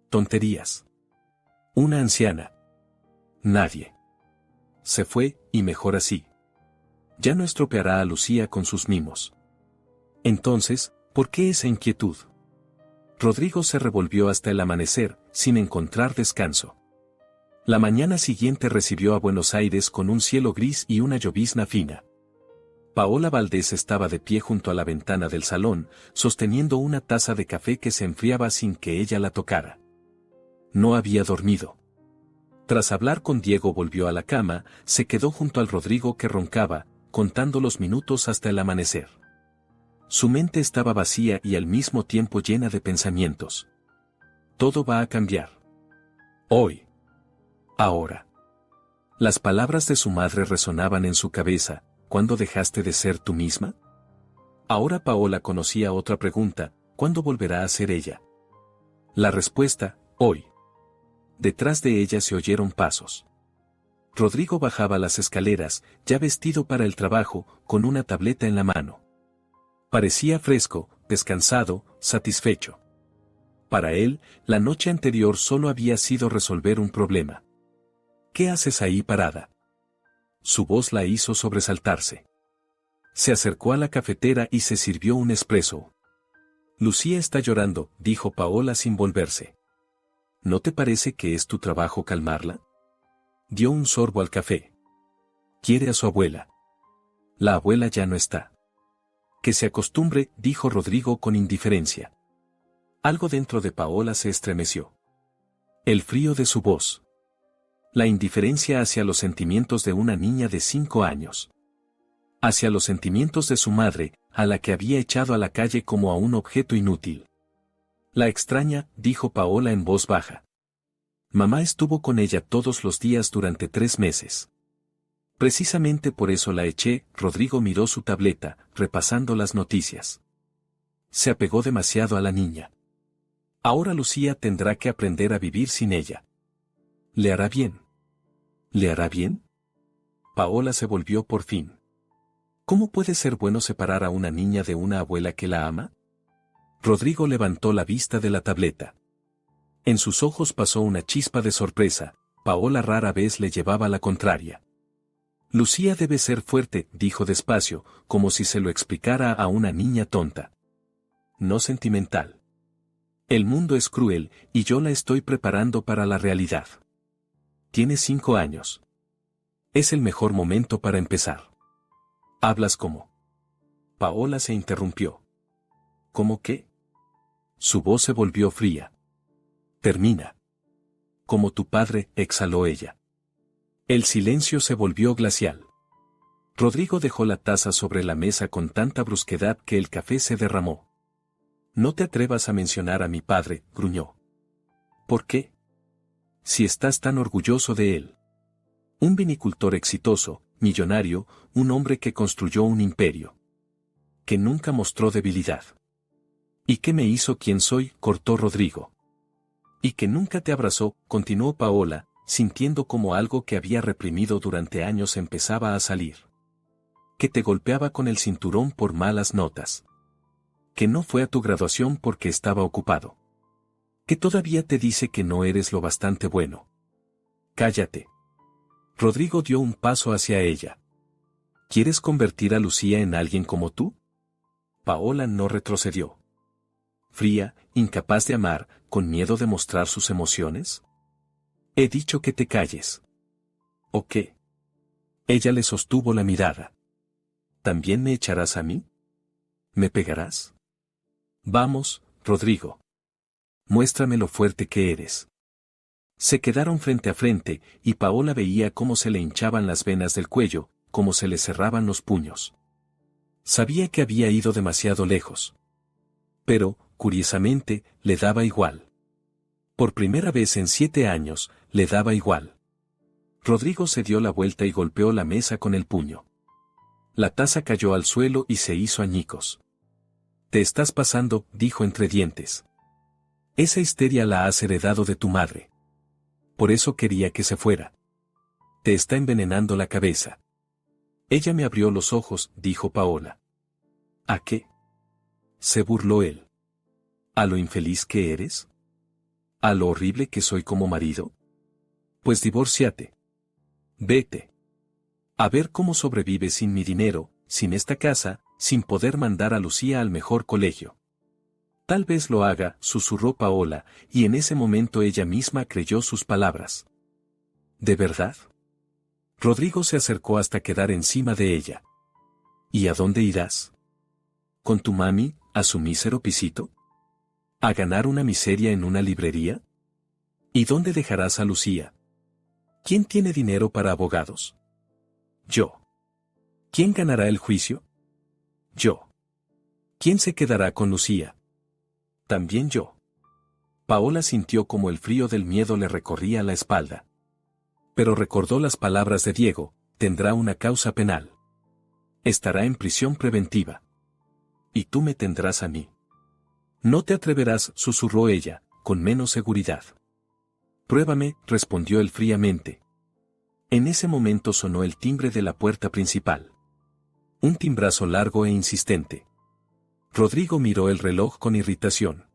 Tonterías. Una anciana. Nadie. Se fue, y mejor así. Ya no estropeará a Lucía con sus mimos. Entonces, ¿por qué esa inquietud? Rodrigo se revolvió hasta el amanecer, sin encontrar descanso. La mañana siguiente recibió a Buenos Aires con un cielo gris y una llovizna fina. Paola Valdés estaba de pie junto a la ventana del salón, sosteniendo una taza de café que se enfriaba sin que ella la tocara. No había dormido. Tras hablar con Diego volvió a la cama, se quedó junto al Rodrigo que roncaba, contando los minutos hasta el amanecer. Su mente estaba vacía y al mismo tiempo llena de pensamientos. Todo va a cambiar. Hoy. Ahora. Las palabras de su madre resonaban en su cabeza. ¿Cuándo dejaste de ser tú misma? Ahora Paola conocía otra pregunta, ¿cuándo volverá a ser ella? La respuesta, hoy. detrás de ella se oyeron pasos. Rodrigo bajaba las escaleras, ya vestido para el trabajo, con una tableta en la mano. Parecía fresco, descansado, satisfecho. Para él, la noche anterior solo había sido resolver un problema. ¿Qué haces ahí parada? Su voz la hizo sobresaltarse. Se acercó a la cafetera y se sirvió un espresso. Lucía está llorando, dijo Paola sin volverse. ¿No te parece que es tu trabajo calmarla? Dio un sorbo al café. Quiere a su abuela. La abuela ya no está. Que se acostumbre, dijo Rodrigo con indiferencia. Algo dentro de Paola se estremeció. El frío de su voz. La indiferencia hacia los sentimientos de una niña de 5 años. Hacia los sentimientos de su madre, a la que había echado a la calle como a un objeto inútil. La extraña, dijo Paola en voz baja. Mamá estuvo con ella todos los días durante 3 meses. Precisamente por eso la eché. Rodrigo miró su tableta, repasando las noticias. Se apegó demasiado a la niña. Ahora Lucía tendrá que aprender a vivir sin ella. ¿Le hará bien? ¿Le hará bien? Paola se volvió por fin. ¿Cómo puede ser bueno separar a una niña de una abuela que la ama? Rodrigo levantó la vista de la tableta. En sus ojos pasó una chispa de sorpresa. Paola rara vez le llevaba la contraria. Lucía debe ser fuerte, dijo despacio, como si se lo explicara a una niña tonta. No sentimental. El mundo es cruel, y yo la estoy preparando para la realidad. Tiene 5 años. Es el mejor momento para empezar. ¿Hablas como? Paola se interrumpió. ¿Cómo qué? Su voz se volvió fría. Termina. Como tu padre, exhaló ella. El silencio se volvió glacial. Rodrigo dejó la taza sobre la mesa con tanta brusquedad que el café se derramó. No te atrevas a mencionar a mi padre, gruñó. ¿Por qué? Si estás tan orgulloso de él. Un vinicultor exitoso, millonario, un hombre que construyó un imperio. Que nunca mostró debilidad. ¿Y qué me hizo quien soy?, cortó Rodrigo. Y que nunca te abrazó, continuó Paola, sintiendo como algo que había reprimido durante años empezaba a salir. Que te golpeaba con el cinturón por malas notas. Que no fue a tu graduación porque estaba ocupado. Que todavía te dice que no eres lo bastante bueno. Cállate. Rodrigo dio un paso hacia ella. ¿Quieres convertir a Lucía en alguien como tú? Paola no retrocedió. Fría, incapaz de amar, con miedo de mostrar sus emociones. He dicho que te calles. ¿O qué? Ella le sostuvo la mirada. ¿También me echarás a mí? ¿Me pegarás? Vamos, Rodrigo. Muéstrame lo fuerte que eres. Se quedaron frente a frente, y Paola veía cómo se le hinchaban las venas del cuello, cómo se le cerraban los puños. Sabía que había ido demasiado lejos. Pero, curiosamente, le daba igual. Por primera vez en 7 años, le daba igual. Rodrigo se dio la vuelta y golpeó la mesa con el puño. La taza cayó al suelo y se hizo añicos. Te estás pasando, dijo entre dientes. Esa histeria la has heredado de tu madre. Por eso quería que se fuera. Te está envenenando la cabeza. Ella me abrió los ojos, dijo Paola. ¿A qué? Se burló él. ¿A lo infeliz que eres? ¿A lo horrible que soy como marido? Pues divórciate. Vete. A ver cómo sobrevives sin mi dinero, sin esta casa, sin poder mandar a Lucía al mejor colegio. Tal vez lo haga, susurró Paola, y en ese momento ella misma creyó sus palabras. ¿De verdad? Rodrigo se acercó hasta quedar encima de ella. ¿Y a dónde irás? ¿Con tu mami, a su mísero pisito? ¿A ganar una miseria en una librería? ¿Y dónde dejarás a Lucía? ¿Quién tiene dinero para abogados? Yo. ¿Quién ganará el juicio? Yo. ¿Quién se quedará con Lucía? También yo. Paola sintió como el frío del miedo le recorría la espalda. Pero recordó las palabras de Diego, tendrá una causa penal. Estará en prisión preventiva. Y tú me tendrás a mí. No te atreverás, susurró ella, con menos seguridad. Pruébame, respondió él fríamente. En ese momento sonó el timbre de la puerta principal. Un timbrazo largo e insistente. Rodrigo miró el reloj con irritación.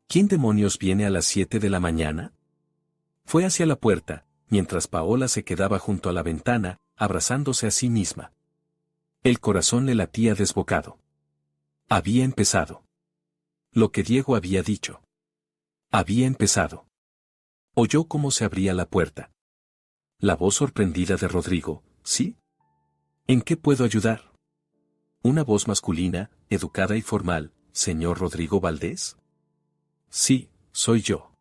¿Quién demonios viene a las 7 de la mañana? Fue hacia la puerta, mientras Paola se quedaba junto a la ventana, abrazándose a sí misma. El corazón le latía desbocado. Había empezado. Lo que Diego había dicho. Había empezado. Oyó cómo se abría la puerta. La voz sorprendida de Rodrigo, ¿sí? ¿En qué puedo ayudar? Una voz masculina, educada y formal, ¿señor Rodrigo Valdés? Sí, soy yo.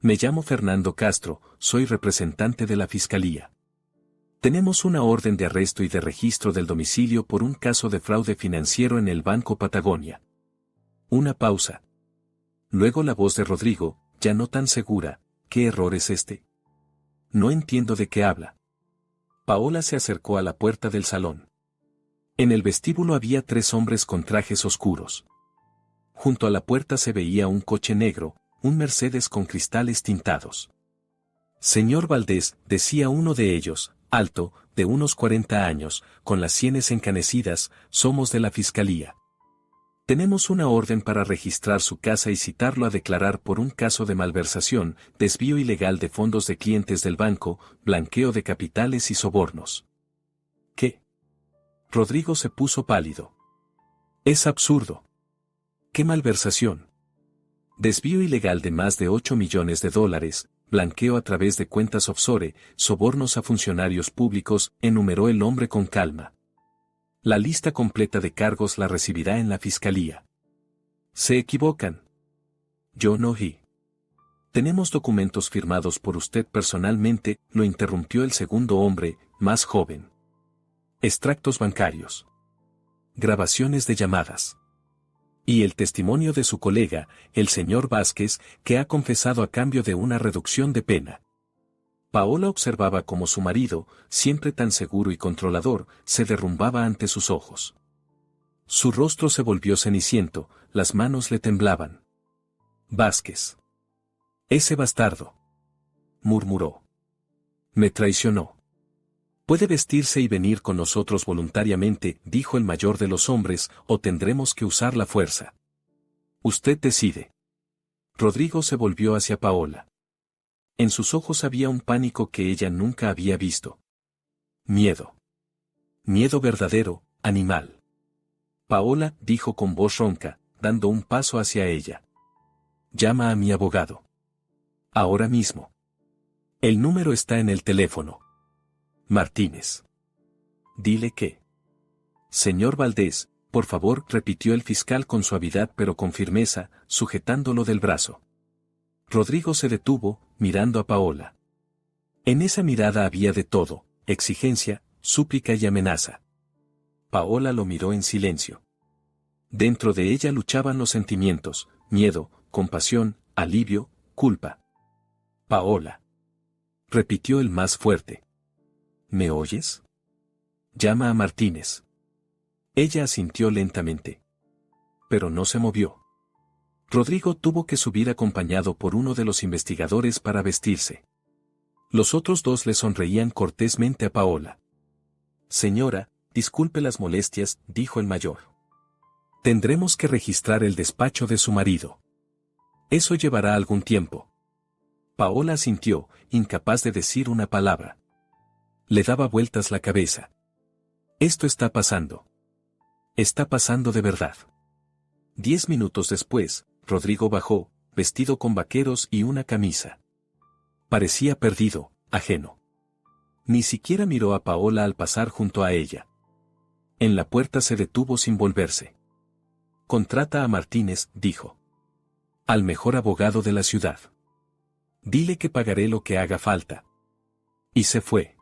Me llamo Fernando Castro, soy representante de la Fiscalía. Tenemos una orden de arresto y de registro del domicilio por un caso de fraude financiero en el Banco Patagonia. Una pausa. Luego la voz de Rodrigo, ya no tan segura, ¿qué error es este? No entiendo de qué habla. Paola se acercó a la puerta del salón. En el vestíbulo había 3 hombres con trajes oscuros. Junto a la puerta se veía un coche negro, un Mercedes con cristales tintados. Señor Valdés, decía uno de ellos, alto, de unos 40 años, con las sienes encanecidas, somos de la Fiscalía. Tenemos una orden para registrar su casa y citarlo a declarar por un caso de malversación, desvío ilegal de fondos de clientes del banco, blanqueo de capitales y sobornos. ¿Qué? Rodrigo se puso pálido. Es absurdo. ¿Qué malversación? Desvío ilegal de más de 8 millones de dólares, blanqueo a través de cuentas offshore, sobornos a funcionarios públicos, enumeró el hombre con calma. La lista completa de cargos la recibirá en la Fiscalía. Se equivocan. Yo no oí. Tenemos documentos firmados por usted personalmente, lo interrumpió el segundo hombre, más joven. Extractos bancarios. Grabaciones de llamadas. Y el testimonio de su colega, el señor Vázquez, que ha confesado a cambio de una reducción de pena. Paola observaba cómo su marido, siempre tan seguro y controlador, se derrumbaba ante sus ojos. Su rostro se volvió ceniciento, las manos le temblaban. Vázquez. Ese bastardo. Murmuró. Me traicionó. Puede vestirse y venir con nosotros voluntariamente, dijo el mayor de los hombres, o tendremos que usar la fuerza. Usted decide. Rodrigo se volvió hacia Paola. En sus ojos había un pánico que ella nunca había visto. Miedo. Miedo verdadero, animal. Paola, dijo con voz ronca, dando un paso hacia ella. Llama a mi abogado. Ahora mismo. El número está en el teléfono. Martínez. Dile que. Señor Valdés, por favor, repitió el fiscal con suavidad pero con firmeza, sujetándolo del brazo. Rodrigo se detuvo, mirando a Paola. En esa mirada había de todo, exigencia, súplica y amenaza. Paola lo miró en silencio. Dentro de ella luchaban los sentimientos, miedo, compasión, alivio, culpa. Paola. Repitió el más fuerte. ¿Me oyes? Llama a Martínez. Ella asintió lentamente. Pero no se movió. Rodrigo tuvo que subir acompañado por uno de los investigadores para vestirse. Los otros 2 le sonreían cortésmente a Paola. Señora, disculpe las molestias, dijo el mayor. Tendremos que registrar el despacho de su marido. Eso llevará algún tiempo. Paola asintió, incapaz de decir una palabra. Le daba vueltas la cabeza. Esto está pasando. Está pasando de verdad. 10 minutos después, Rodrigo bajó, vestido con vaqueros y una camisa. Parecía perdido, ajeno. Ni siquiera miró a Paola al pasar junto a ella. En la puerta se detuvo sin volverse. Contrata a Martínez, dijo. Al mejor abogado de la ciudad. Dile que pagaré lo que haga falta. Y se fue.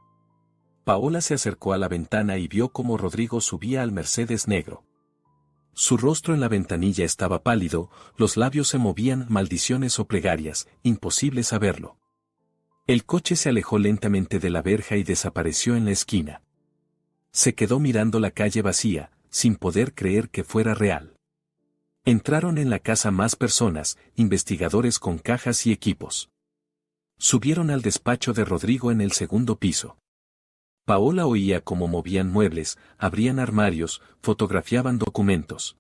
Paola se acercó a la ventana y vio cómo Rodrigo subía al Mercedes negro. Su rostro en la ventanilla estaba pálido, los labios se movían maldiciones o plegarias, imposible saberlo. El coche se alejó lentamente de la verja y desapareció en la esquina. Se quedó mirando la calle vacía, sin poder creer que fuera real. Entraron en la casa más personas, investigadores con cajas y equipos. Subieron al despacho de Rodrigo en el segundo piso. Paola oía cómo movían muebles, abrían armarios, fotografiaban documentos.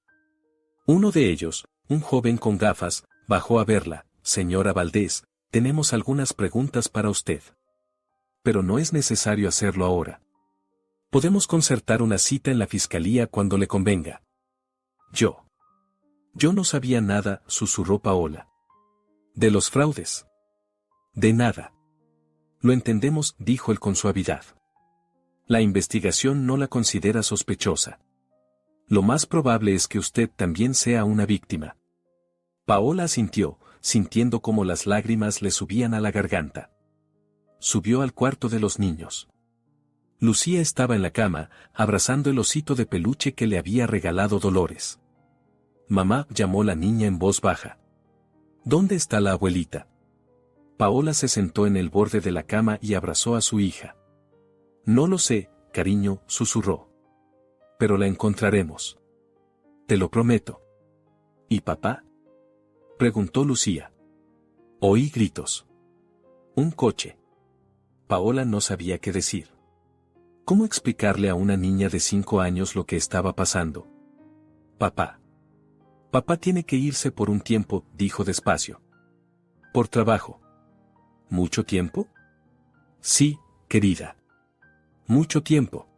Uno de ellos, un joven con gafas, bajó a verla. Señora Valdés, tenemos algunas preguntas para usted. Pero no es necesario hacerlo ahora. Podemos concertar una cita en la fiscalía cuando le convenga. Yo no sabía nada, susurró Paola. ¿De los fraudes? De nada. Lo entendemos, dijo él con suavidad. La investigación no la considera sospechosa. Lo más probable es que usted también sea una víctima. Paola asintió, sintiendo cómo las lágrimas le subían a la garganta. Subió al cuarto de los niños. Lucía estaba en la cama, abrazando el osito de peluche que le había regalado Dolores. Mamá, llamó la niña en voz baja. ¿Dónde está la abuelita? Paola se sentó en el borde de la cama y abrazó a su hija. No lo sé, cariño, susurró. Pero la encontraremos. Te lo prometo. ¿Y papá? Preguntó Lucía. Oí gritos. Un coche. Paola no sabía qué decir. ¿Cómo explicarle a una niña de 5 años lo que estaba pasando? Papá. Papá tiene que irse por un tiempo, dijo despacio. ¿Por trabajo? ¿Mucho tiempo? Sí, querida. Mucho tiempo.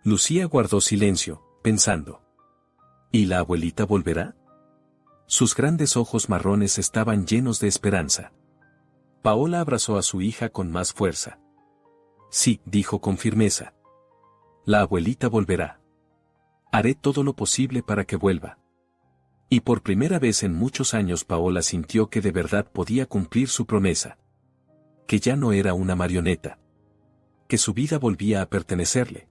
Lucía guardó silencio, pensando. ¿Y la abuelita volverá? Sus grandes ojos marrones estaban llenos de esperanza. Paola abrazó a su hija con más fuerza. Sí, dijo con firmeza. La abuelita volverá. Haré todo lo posible para que vuelva. Y por primera vez en muchos años Paola sintió que de verdad podía cumplir su promesa. Que ya no era una marioneta. Que su vida volvía a pertenecerle.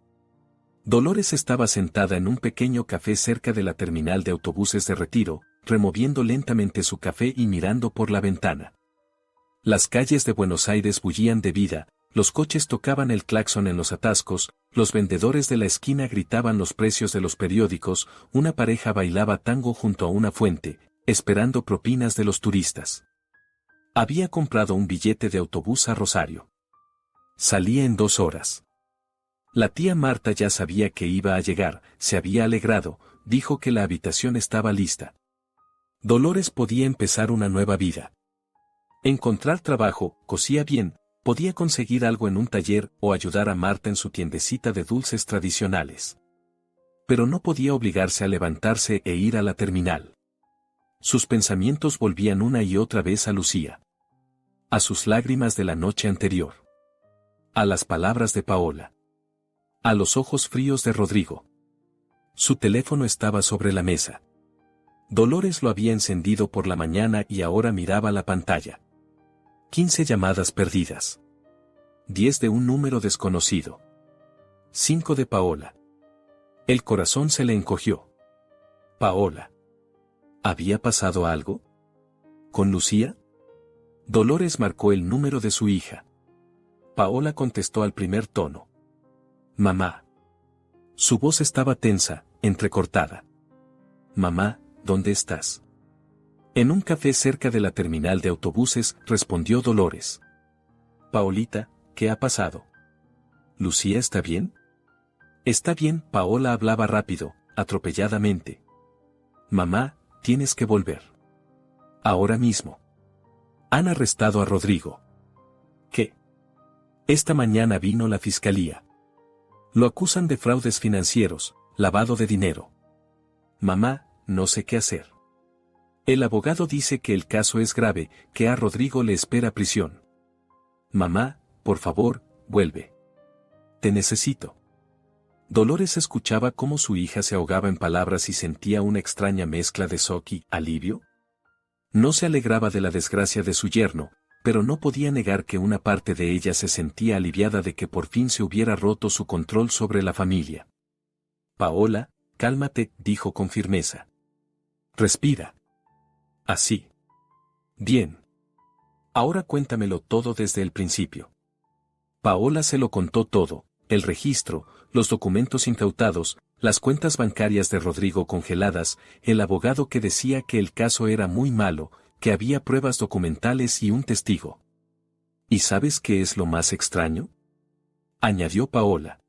Dolores estaba sentada en un pequeño café cerca de la terminal de autobuses de Retiro, removiendo lentamente su café y mirando por la ventana. Las calles de Buenos Aires bullían de vida, los coches tocaban el claxon en los atascos, los vendedores de la esquina gritaban los precios de los periódicos, una pareja bailaba tango junto a una fuente, esperando propinas de los turistas. Había comprado un billete de autobús a Rosario. Salía en 2 horas. La tía Marta ya sabía que iba a llegar, se había alegrado, dijo que la habitación estaba lista. Dolores podía empezar una nueva vida. Encontrar trabajo, cosía bien, podía conseguir algo en un taller o ayudar a Marta en su tiendecita de dulces tradicionales. Pero no podía obligarse a levantarse e ir a la terminal. Sus pensamientos volvían una y otra vez a Lucía. A sus lágrimas de la noche anterior. A las palabras de Paola. A los ojos fríos de Rodrigo. Su teléfono estaba sobre la mesa. Dolores lo había encendido por la mañana y ahora miraba la pantalla. 15 llamadas perdidas. 10 de un número desconocido. 5 de Paola. El corazón se le encogió. Paola. ¿Había pasado algo? ¿Con Lucía? Dolores marcó el número de su hija. Paola contestó al primer tono. Mamá. Su voz estaba tensa, entrecortada. Mamá, ¿dónde estás? En un café cerca de la terminal de autobuses, respondió Dolores. Paolita, ¿qué ha pasado? ¿Lucía está bien? Está bien, Paola hablaba rápido, atropelladamente. Mamá, tienes que volver. Ahora mismo. Han arrestado a Rodrigo. ¿Qué? Esta mañana vino la fiscalía. Lo acusan de fraudes financieros, lavado de dinero. Mamá, no sé qué hacer. El abogado dice que el caso es grave, que a Rodrigo le espera prisión. Mamá, por favor, vuelve. Te necesito. Dolores escuchaba cómo su hija se ahogaba en palabras y sentía una extraña mezcla de shock y alivio. No se alegraba de la desgracia de su yerno, pero no podía negar que una parte de ella se sentía aliviada de que por fin se hubiera roto su control sobre la familia. Paola, cálmate, dijo con firmeza. Respira. Así. Bien. Ahora cuéntamelo todo desde el principio. Paola se lo contó todo, el registro, los documentos incautados, las cuentas bancarias de Rodrigo congeladas, el abogado que decía que el caso era muy malo, que había pruebas documentales y un testigo. ¿Y sabes qué es lo más extraño?, añadió Paola.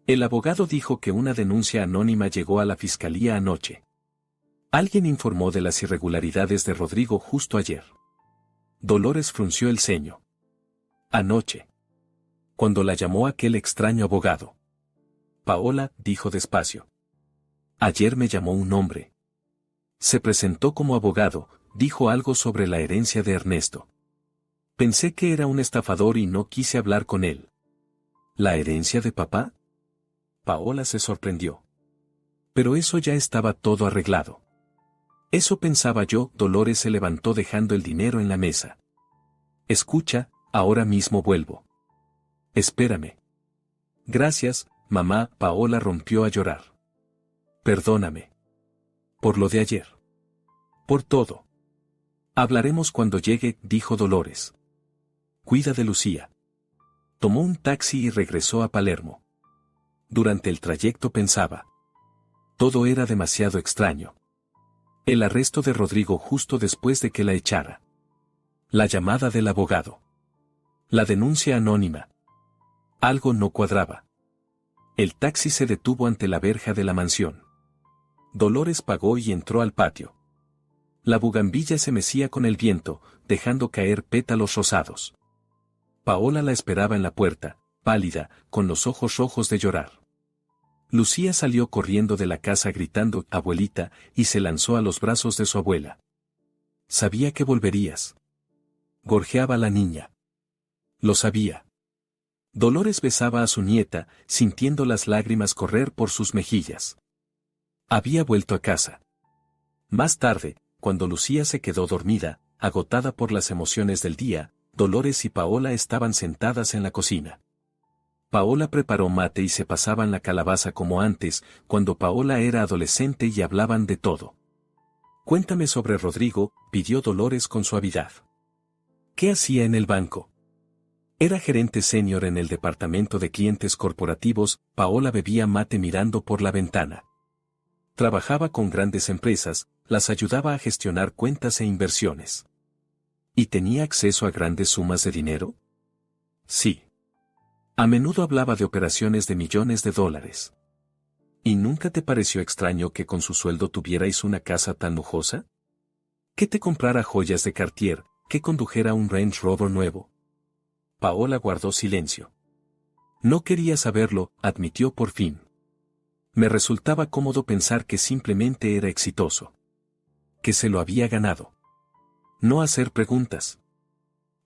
El abogado dijo que una denuncia anónima llegó a la fiscalía anoche. Alguien informó de las irregularidades de Rodrigo justo ayer. Dolores frunció el ceño. Anoche. Cuando la llamó aquel extraño abogado. Paola dijo despacio. Ayer me llamó un hombre. Se presentó como abogado, dijo algo sobre la herencia de Ernesto. Pensé que era un estafador y no quise hablar con él. ¿La herencia de papá? Paola se sorprendió. Pero eso ya estaba todo arreglado. Eso pensaba yo. Dolores se levantó dejando el dinero en la mesa. Escucha, ahora mismo vuelvo. Espérame. Gracias, mamá. Paola rompió a llorar. Perdóname. Por lo de ayer. Por todo. Hablaremos cuando llegue, dijo Dolores. Cuida de Lucía. Tomó un taxi y regresó a Palermo. Durante el trayecto pensaba. Todo era demasiado extraño. El arresto de Rodrigo justo después de que la echara. La llamada del abogado. La denuncia anónima. Algo no cuadraba. El taxi se detuvo ante la verja de la mansión. Dolores pagó y entró al patio. La bugambilla se mecía con el viento, dejando caer pétalos rosados. Paola la esperaba en la puerta, pálida, con los ojos rojos de llorar. Lucía salió corriendo de la casa gritando «abuelita» y se lanzó a los brazos de su abuela. «Sabía que volverías», gorjeaba la niña. Lo sabía. Dolores besaba a su nieta, sintiendo las lágrimas correr por sus mejillas. Había vuelto a casa. Más tarde, cuando Lucía se quedó dormida, agotada por las emociones del día, Dolores y Paola estaban sentadas en la cocina. Paola preparó mate y se pasaban la calabaza como antes, cuando Paola era adolescente y hablaban de todo. «Cuéntame sobre Rodrigo», pidió Dolores con suavidad. «¿Qué hacía en el banco?» Era gerente senior en el departamento de clientes corporativos. Paola bebía mate mirando por la ventana. Trabajaba con grandes empresas, las ayudaba a gestionar cuentas e inversiones. ¿Y tenía acceso a grandes sumas de dinero? Sí. A menudo hablaba de operaciones de millones de dólares. ¿Y nunca te pareció extraño que con su sueldo tuvierais una casa tan lujosa? ¿Que te comprara joyas de Cartier, que condujera un Range Rover nuevo? Paola guardó silencio. No quería saberlo, admitió por fin. Me resultaba cómodo pensar que simplemente era exitoso. Que se lo había ganado. No hacer preguntas.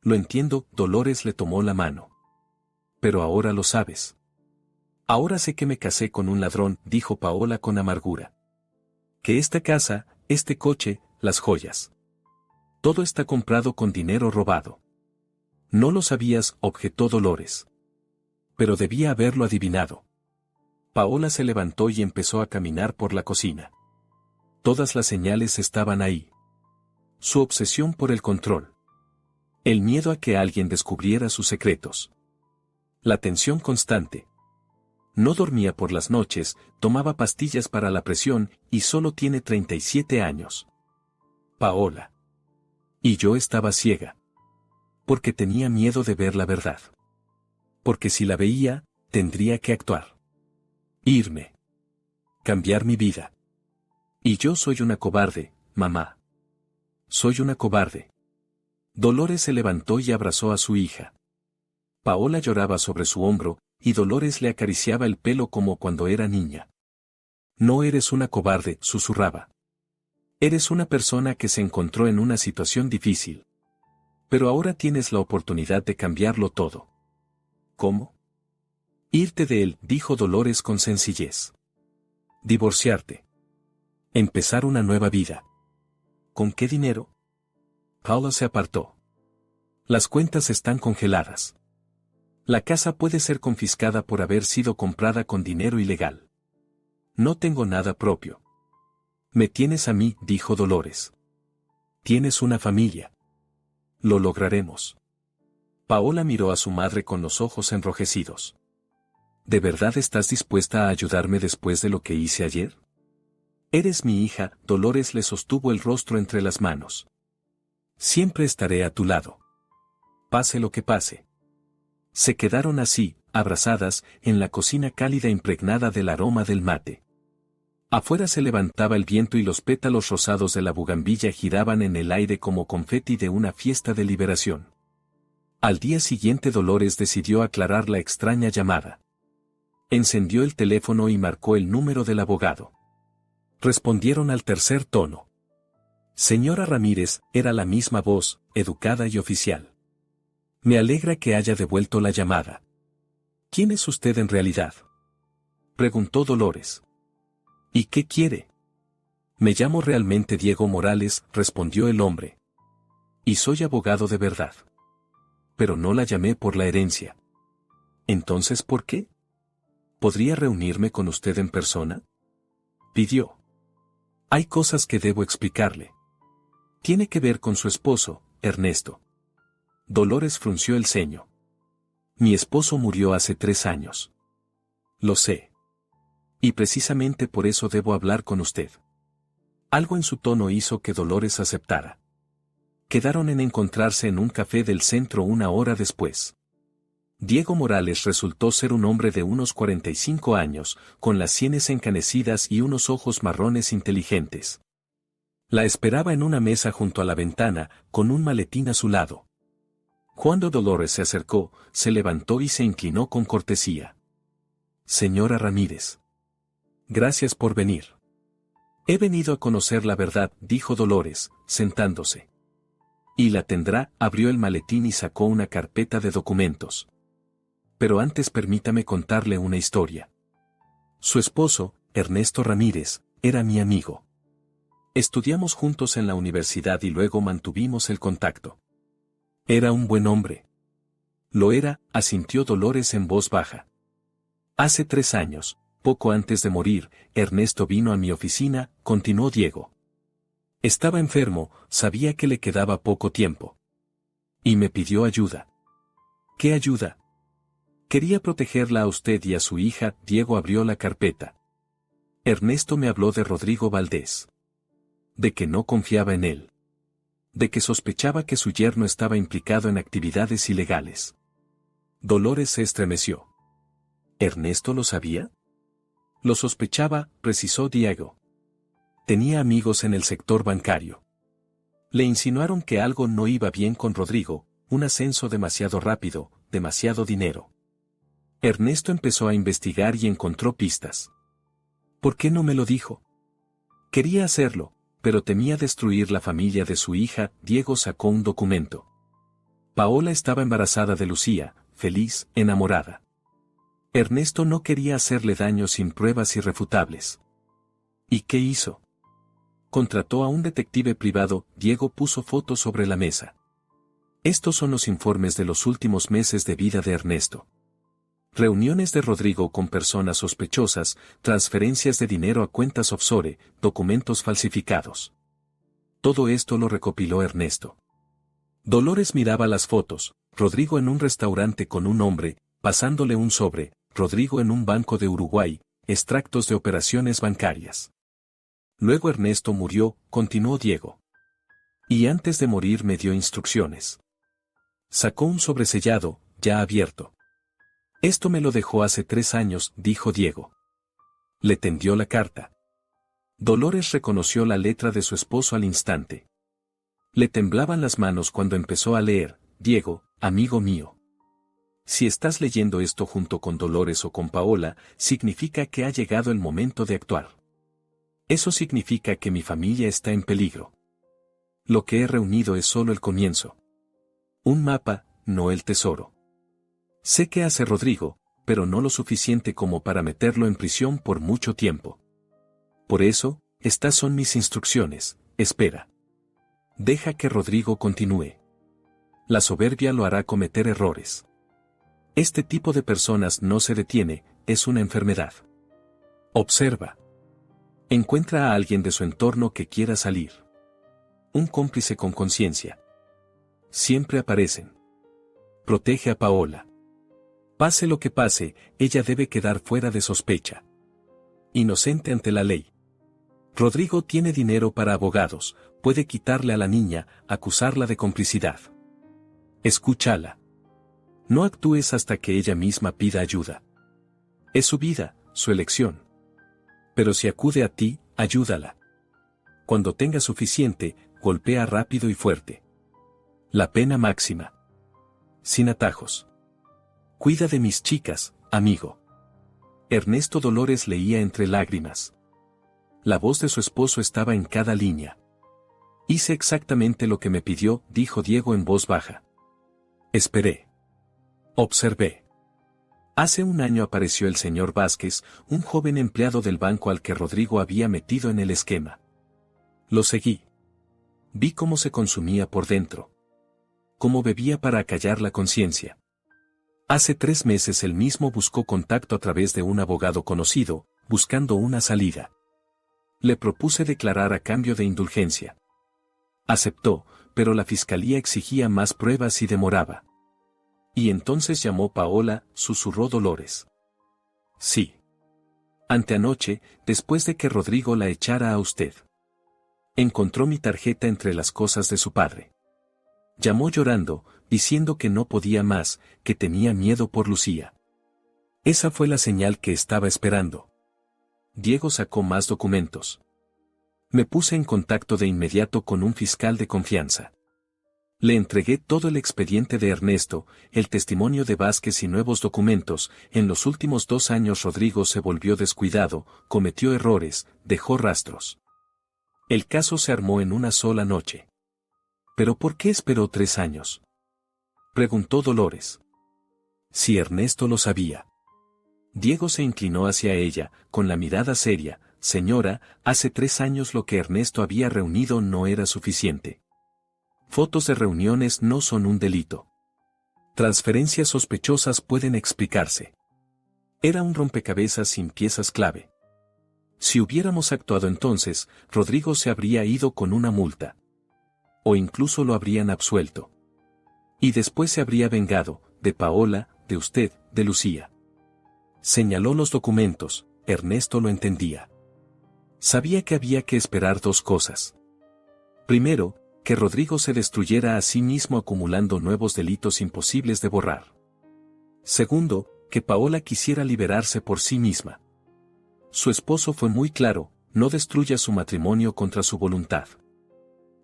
Lo entiendo. Dolores le tomó la mano. Pero ahora lo sabes. Ahora sé que me casé con un ladrón, dijo Paola con amargura. Que esta casa, este coche, las joyas. Todo está comprado con dinero robado. No lo sabías, objetó Dolores. Pero debía haberlo adivinado. Paola se levantó y empezó a caminar por la cocina. Todas las señales estaban ahí. Su obsesión por el control. El miedo a que alguien descubriera sus secretos. La tensión constante. No dormía por las noches, tomaba pastillas para la presión y solo tiene 37 años. Paola. Y yo estaba ciega. Porque tenía miedo de ver la verdad. Porque si la veía, tendría que actuar. Irme. Cambiar mi vida. Y yo soy una cobarde, mamá. Soy una cobarde. Dolores se levantó y abrazó a su hija. Paola lloraba sobre su hombro, y Dolores le acariciaba el pelo como cuando era niña. No eres una cobarde, susurraba. Eres una persona que se encontró en una situación difícil. Pero ahora tienes la oportunidad de cambiarlo todo. ¿Cómo? Irte de él, dijo Dolores con sencillez. Divorciarte. Empezar una nueva vida. ¿Con qué dinero? Paula se apartó. Las cuentas están congeladas. La casa puede ser confiscada por haber sido comprada con dinero ilegal. No tengo nada propio. Me tienes a mí, dijo Dolores. Tienes una familia. Lo lograremos. Paola miró a su madre con los ojos enrojecidos. ¿De verdad estás dispuesta a ayudarme después de lo que hice ayer? Eres mi hija, Dolores le sostuvo el rostro entre las manos. Siempre estaré a tu lado. pase lo que pase. Se quedaron así, abrazadas, en la cocina cálida impregnada del aroma del mate. Afuera se levantaba el viento y los pétalos rosados de la bugambilla giraban en el aire como confeti de una fiesta de liberación. Al día siguiente Dolores decidió aclarar la extraña llamada. Encendió el teléfono y marcó el número del abogado. Respondieron al tercer tono. Señora Ramírez, era la misma voz, educada y oficial. Me alegra que haya devuelto la llamada. ¿Quién es usted en realidad?, preguntó Dolores. ¿Y qué quiere? Me llamo realmente Diego Morales, respondió el hombre. Y soy abogado de verdad. Pero no la llamé por la herencia. ¿Entonces por qué? ¿Podría reunirme con usted en persona?, pidió. Hay cosas que debo explicarle. Tiene que ver con su esposo, Ernesto. Dolores frunció el ceño. Mi esposo murió hace 3 años. Lo sé. Y precisamente por eso debo hablar con usted. Algo en su tono hizo que Dolores aceptara. Quedaron en encontrarse en un café del centro 1 hora después. Diego Morales resultó ser un hombre de unos 45 años, con las sienes encanecidas y unos ojos marrones inteligentes. La esperaba en una mesa junto a la ventana, con un maletín a su lado. Cuando Dolores se acercó, se levantó y se inclinó con cortesía. Señora Ramírez. Gracias por venir. He venido a conocer la verdad, dijo Dolores, sentándose. Y la tendrá, abrió el maletín y sacó una carpeta de documentos. Pero antes permítame contarle una historia. Su esposo, Ernesto Ramírez, era mi amigo. Estudiamos juntos en la universidad y luego mantuvimos el contacto. Era un buen hombre. Lo era, asintió Dolores en voz baja. Hace 3 años, poco antes de morir, Ernesto vino a mi oficina, continuó Diego. Estaba enfermo, sabía que le quedaba poco tiempo. Y me pidió ayuda. ¿Qué ayuda? Quería protegerla a usted y a su hija. Diego abrió la carpeta. Ernesto me habló de Rodrigo Valdés. De que no confiaba en él. De que sospechaba que su yerno estaba implicado en actividades ilegales. Dolores se estremeció. ¿Ernesto lo sabía? Lo sospechaba, precisó Diego. Tenía amigos en el sector bancario. Le insinuaron que algo no iba bien con Rodrigo, un ascenso demasiado rápido, demasiado dinero. Ernesto empezó a investigar y encontró pistas. ¿Por qué no me lo dijo? Quería hacerlo, pero temía destruir la familia de su hija. Diego sacó un documento. Paola estaba embarazada de Lucía, feliz, enamorada. Ernesto no quería hacerle daño sin pruebas irrefutables. ¿Y qué hizo? Contrató a un detective privado. Diego puso fotos sobre la mesa. Estos son los informes de los últimos meses de vida de Ernesto. Reuniones de Rodrigo con personas sospechosas, transferencias de dinero a cuentas offshore, documentos falsificados. Todo esto lo recopiló Ernesto. Dolores miraba las fotos, Rodrigo en un restaurante con un hombre, pasándole un sobre, Rodrigo en un banco de Uruguay, extractos de operaciones bancarias. Luego Ernesto murió, continuó Diego. Y antes de morir me dio instrucciones. Sacó un sobresellado, ya abierto. Esto me lo dejó hace 3 años, dijo Diego. Le tendió la carta. Dolores reconoció la letra de su esposo al instante. Le temblaban las manos cuando empezó a leer. Diego, amigo mío. Si estás leyendo esto junto con Dolores o con Paola, significa que ha llegado el momento de actuar. Eso significa que mi familia está en peligro. Lo que he reunido es solo el comienzo. Un mapa, no el tesoro. Sé qué hace Rodrigo, pero no lo suficiente como para meterlo en prisión por mucho tiempo. Por eso, estas son mis instrucciones, espera. Deja que Rodrigo continúe. La soberbia lo hará cometer errores. Este tipo de personas no se detiene, es una enfermedad. Observa. Encuentra a alguien de su entorno que quiera salir. Un cómplice con conciencia. Siempre aparecen. Protege a Paola. Pase lo que pase, ella debe quedar fuera de sospecha. Inocente ante la ley. Rodrigo tiene dinero para abogados, puede quitarle a la niña, acusarla de complicidad. Escúchala. No actúes hasta que ella misma pida ayuda. Es su vida, su elección. Pero si acude a ti, ayúdala. Cuando tenga suficiente, golpea rápido y fuerte. La pena máxima. Sin atajos. Cuida de mis chicas, amigo. Ernesto Dolores leía entre lágrimas. La voz de su esposo estaba en cada línea. Hice exactamente lo que me pidió, dijo Diego en voz baja. Esperé. Observé. Hace un año apareció el señor Vázquez, un joven empleado del banco al que Rodrigo había metido en el esquema. Lo seguí. Vi cómo se consumía por dentro. Cómo bebía para acallar la conciencia. Hace 3 meses él mismo buscó contacto a través de un abogado conocido, buscando una salida. Le propuse declarar a cambio de indulgencia. Aceptó, pero la fiscalía exigía más pruebas y demoraba. Y entonces llamó Paola, susurró Dolores. Sí. Anteanoche, después de que Rodrigo la echara a usted. Encontró mi tarjeta entre las cosas de su padre. Llamó llorando, diciendo que no podía más, que tenía miedo por Lucía. Esa fue la señal que estaba esperando. Diego sacó más documentos. Me puse en contacto de inmediato con un fiscal de confianza. Le entregué todo el expediente de Ernesto, el testimonio de Vázquez y nuevos documentos. En los últimos 2 años Rodrigo se volvió descuidado, cometió errores, dejó rastros. El caso se armó en una sola noche. ¿Pero por qué esperó 3 años? Preguntó Dolores. Si Ernesto lo sabía. Diego se inclinó hacia ella, con la mirada seria. Señora, hace 3 años lo que Ernesto había reunido no era suficiente. Fotos de reuniones no son un delito. Transferencias sospechosas pueden explicarse. Era un rompecabezas sin piezas clave. Si hubiéramos actuado entonces, Rodrigo se habría ido con una multa. O incluso lo habrían absuelto. Y después se habría vengado, de Paola, de usted, de Lucía. Señaló los documentos, Ernesto lo entendía. Sabía que había que esperar 2 cosas. Primero, que Rodrigo se destruyera a sí mismo acumulando nuevos delitos imposibles de borrar. Segundo, que Paola quisiera liberarse por sí misma. Su esposo fue muy claro, no destruya su matrimonio contra su voluntad.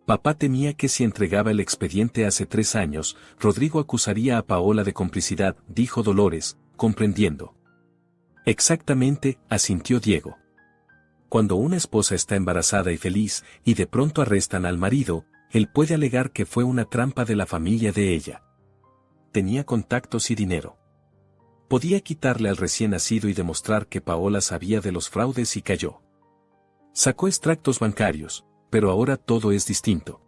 Papá temía que si entregaba el expediente hace 3 años, Rodrigo acusaría a Paola de complicidad, dijo Dolores, comprendiendo. Exactamente, asintió Diego. Cuando una esposa está embarazada y feliz, y de pronto arrestan al marido, él puede alegar que fue una trampa de la familia de ella. Tenía contactos y dinero. Podía quitarle al recién nacido y demostrar que Paola sabía de los fraudes y cayó. Sacó extractos bancarios, pero ahora todo es distinto.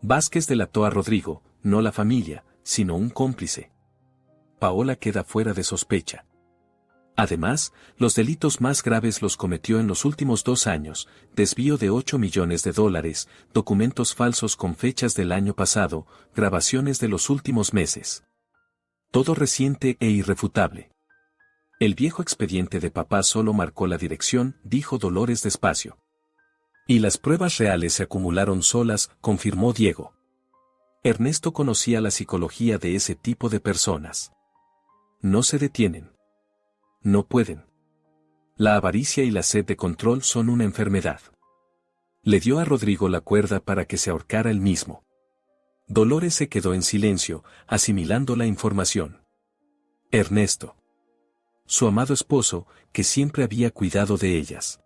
Vázquez delató a Rodrigo, no la familia, sino un cómplice. Paola queda fuera de sospecha. Además, los delitos más graves los cometió en los últimos 2 años, desvío de $8 millones, documentos falsos con fechas del año pasado, grabaciones de los últimos meses. Todo reciente e irrefutable. El viejo expediente de papá solo marcó la dirección, dijo Dolores despacio. Y las pruebas reales se acumularon solas, confirmó Diego. Ernesto conocía la psicología de ese tipo de personas. No se detienen. No pueden. La avaricia y la sed de control son una enfermedad. Le dio a Rodrigo la cuerda para que se ahorcara él mismo. Dolores se quedó en silencio, asimilando la información. Ernesto. Su amado esposo, que siempre había cuidado de ellas.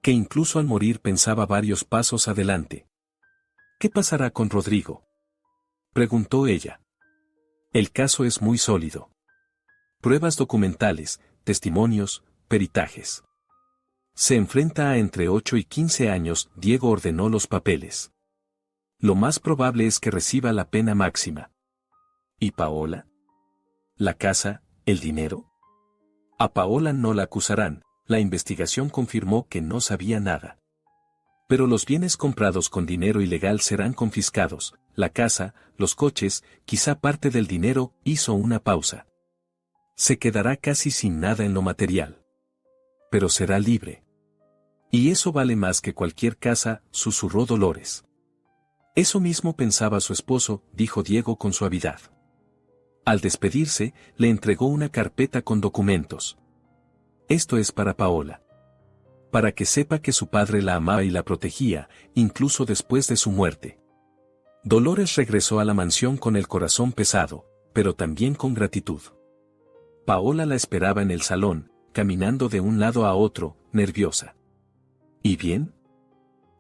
Que incluso al morir pensaba varios pasos adelante. ¿Qué pasará con Rodrigo?, preguntó ella. El caso es muy sólido. Pruebas documentales, testimonios, peritajes. Se enfrenta a entre 8 y 15 años, Diego ordenó los papeles. Lo más probable es que reciba la pena máxima. ¿Y Paola? ¿La casa, el dinero? A Paola no la acusarán, la investigación confirmó que no sabía nada. Pero los bienes comprados con dinero ilegal serán confiscados, la casa, los coches, quizá parte del dinero, hizo una pausa. Se quedará casi sin nada en lo material. Pero será libre. Y eso vale más que cualquier casa, susurró Dolores. Eso mismo pensaba su esposo, dijo Diego con suavidad. Al despedirse, le entregó una carpeta con documentos. Esto es para Paola. Para que sepa que su padre la amaba y la protegía, incluso después de su muerte. Dolores regresó a la mansión con el corazón pesado, pero también con gratitud. Paola la esperaba en el salón, caminando de un lado a otro, nerviosa. ¿Y bien?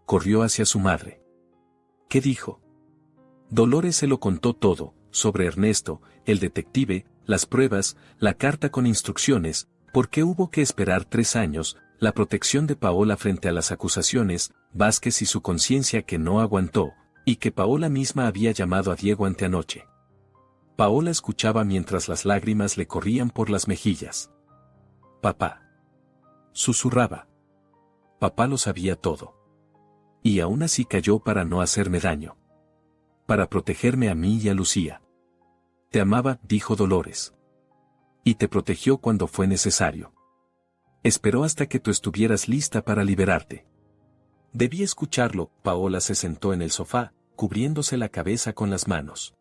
Corrió hacia su madre. ¿Qué dijo? Dolores se lo contó todo, sobre Ernesto, el detective, las pruebas, la carta con instrucciones, por qué hubo que esperar 3 años, la protección de Paola frente a las acusaciones, Vázquez y su conciencia que no aguantó, y que Paola misma había llamado a Diego anteanoche. Paola escuchaba mientras las lágrimas le corrían por las mejillas. Papá. Susurraba. Papá lo sabía todo. Y aún así cayó para no hacerme daño. Para protegerme a mí y a Lucía. Te amaba, dijo Dolores. Y te protegió cuando fue necesario. Esperó hasta que tú estuvieras lista para liberarte. Debí escucharlo. Paola se sentó en el sofá, cubriéndose la cabeza con las manos.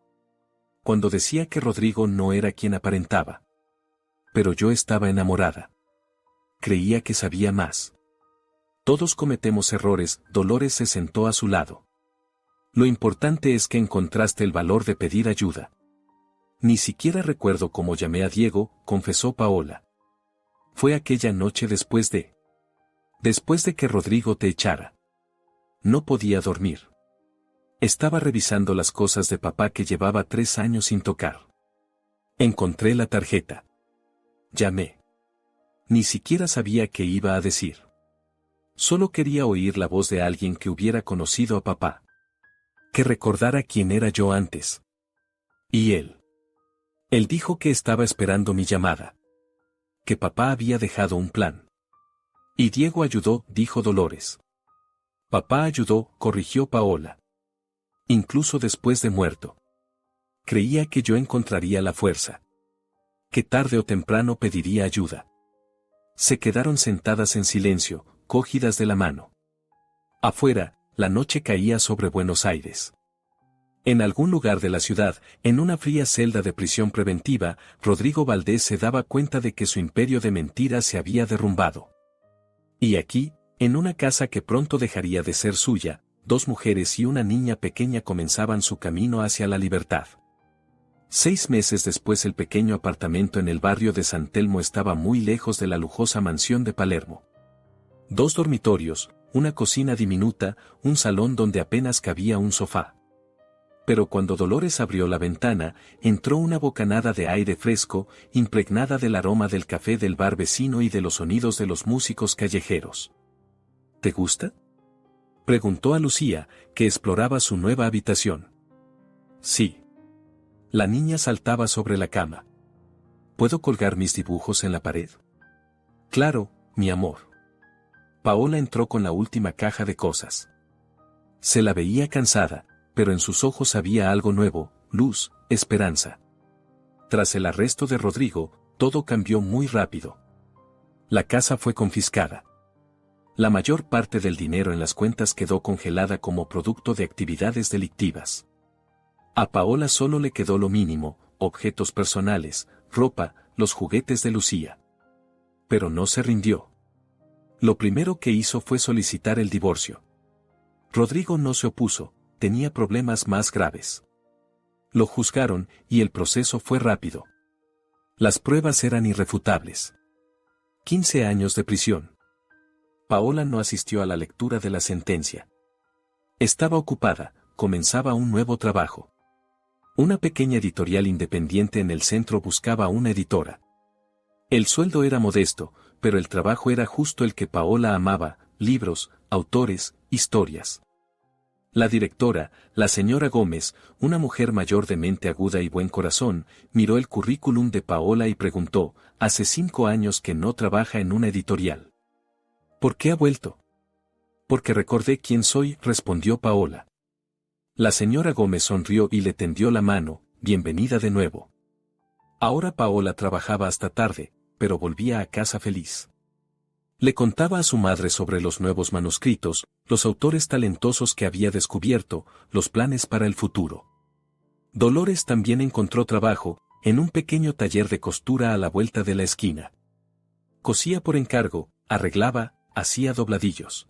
Cuando decía que Rodrigo no era quien aparentaba. Pero yo estaba enamorada. Creía que sabía más. Todos cometemos errores. Dolores se sentó a su lado. Lo importante es que encontraste el valor de pedir ayuda. Ni siquiera recuerdo cómo llamé a Diego, confesó Paola. Fue aquella noche después de que Rodrigo te echara. No podía dormir. Estaba revisando las cosas de papá que llevaba 3 años sin tocar. Encontré la tarjeta. Llamé. Ni siquiera sabía qué iba a decir. Solo quería oír la voz de alguien que hubiera conocido a papá. Que recordara quién era yo antes. Y él. Él dijo que estaba esperando mi llamada. Que papá había dejado un plan. Y Diego ayudó, dijo Dolores. Papá ayudó, corrigió Paola. Incluso después de muerto. Creía que yo encontraría la fuerza. Que tarde o temprano pediría ayuda. Se quedaron sentadas en silencio, cogidas de la mano. Afuera, la noche caía sobre Buenos Aires. En algún lugar de la ciudad, en una fría celda de prisión preventiva, Rodrigo Valdés se daba cuenta de que su imperio de mentiras se había derrumbado. Y aquí, en una casa que pronto dejaría de ser suya, 2 mujeres y una niña pequeña comenzaban su camino hacia la libertad. 6 meses después el pequeño apartamento en el barrio de San Telmo estaba muy lejos de la lujosa mansión de Palermo. 2 dormitorios, una cocina diminuta, un salón donde apenas cabía un sofá. Pero cuando Dolores abrió la ventana, entró una bocanada de aire fresco, impregnada del aroma del café del bar vecino y de los sonidos de los músicos callejeros. ¿Te gusta?, preguntó a Lucía, que exploraba su nueva habitación. Sí. La niña saltaba sobre la cama. ¿Puedo colgar mis dibujos en la pared? Claro, mi amor. Paola entró con la última caja de cosas. Se la veía cansada, pero en sus ojos había algo nuevo, luz, esperanza. Tras el arresto de Rodrigo, todo cambió muy rápido. La casa fue confiscada. La mayor parte del dinero en las cuentas quedó congelada como producto de actividades delictivas. A Paola solo le quedó lo mínimo, objetos personales, ropa, los juguetes de Lucía. Pero no se rindió. Lo primero que hizo fue solicitar el divorcio. Rodrigo no se opuso, tenía problemas más graves. Lo juzgaron y el proceso fue rápido. Las pruebas eran irrefutables. 15 años de prisión. Paola no asistió a la lectura de la sentencia. Estaba ocupada, comenzaba un nuevo trabajo. Una pequeña editorial independiente en el centro buscaba una editora. El sueldo era modesto, pero el trabajo era justo el que Paola amaba: libros, autores, historias. La directora, la señora Gómez, una mujer mayor de mente aguda y buen corazón, miró el currículum de Paola y preguntó: «Hace 5 años que no trabaja en una editorial. ¿Por qué ha vuelto?». «Porque recordé quién soy», respondió Paola. La señora Gómez sonrió y le tendió la mano: «Bienvenida de nuevo». Ahora Paola trabajaba hasta tarde, pero volvía a casa feliz. Le contaba a su madre sobre los nuevos manuscritos, los autores talentosos que había descubierto, los planes para el futuro. Dolores también encontró trabajo, en un pequeño taller de costura a la vuelta de la esquina. Cosía por encargo, arreglaba, hacía dobladillos.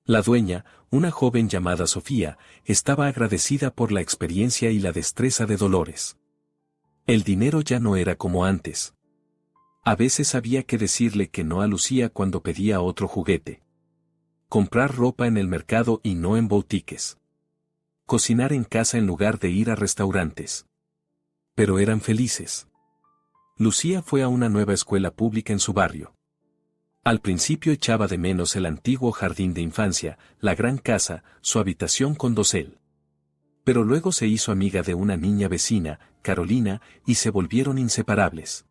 La dueña, una joven llamada Sofía, estaba agradecida por la experiencia y la destreza de Dolores. El dinero ya no era como antes. A veces había que decirle que no a Lucía cuando pedía otro juguete. Comprar ropa en el mercado y no en boutiques. Cocinar en casa en lugar de ir a restaurantes. Pero eran felices. Lucía fue a una nueva escuela pública en su barrio. Al principio echaba de menos el antiguo jardín de infancia, la gran casa, su habitación con dosel. Pero luego se hizo amiga de una niña vecina, Carolina, y se volvieron inseparables.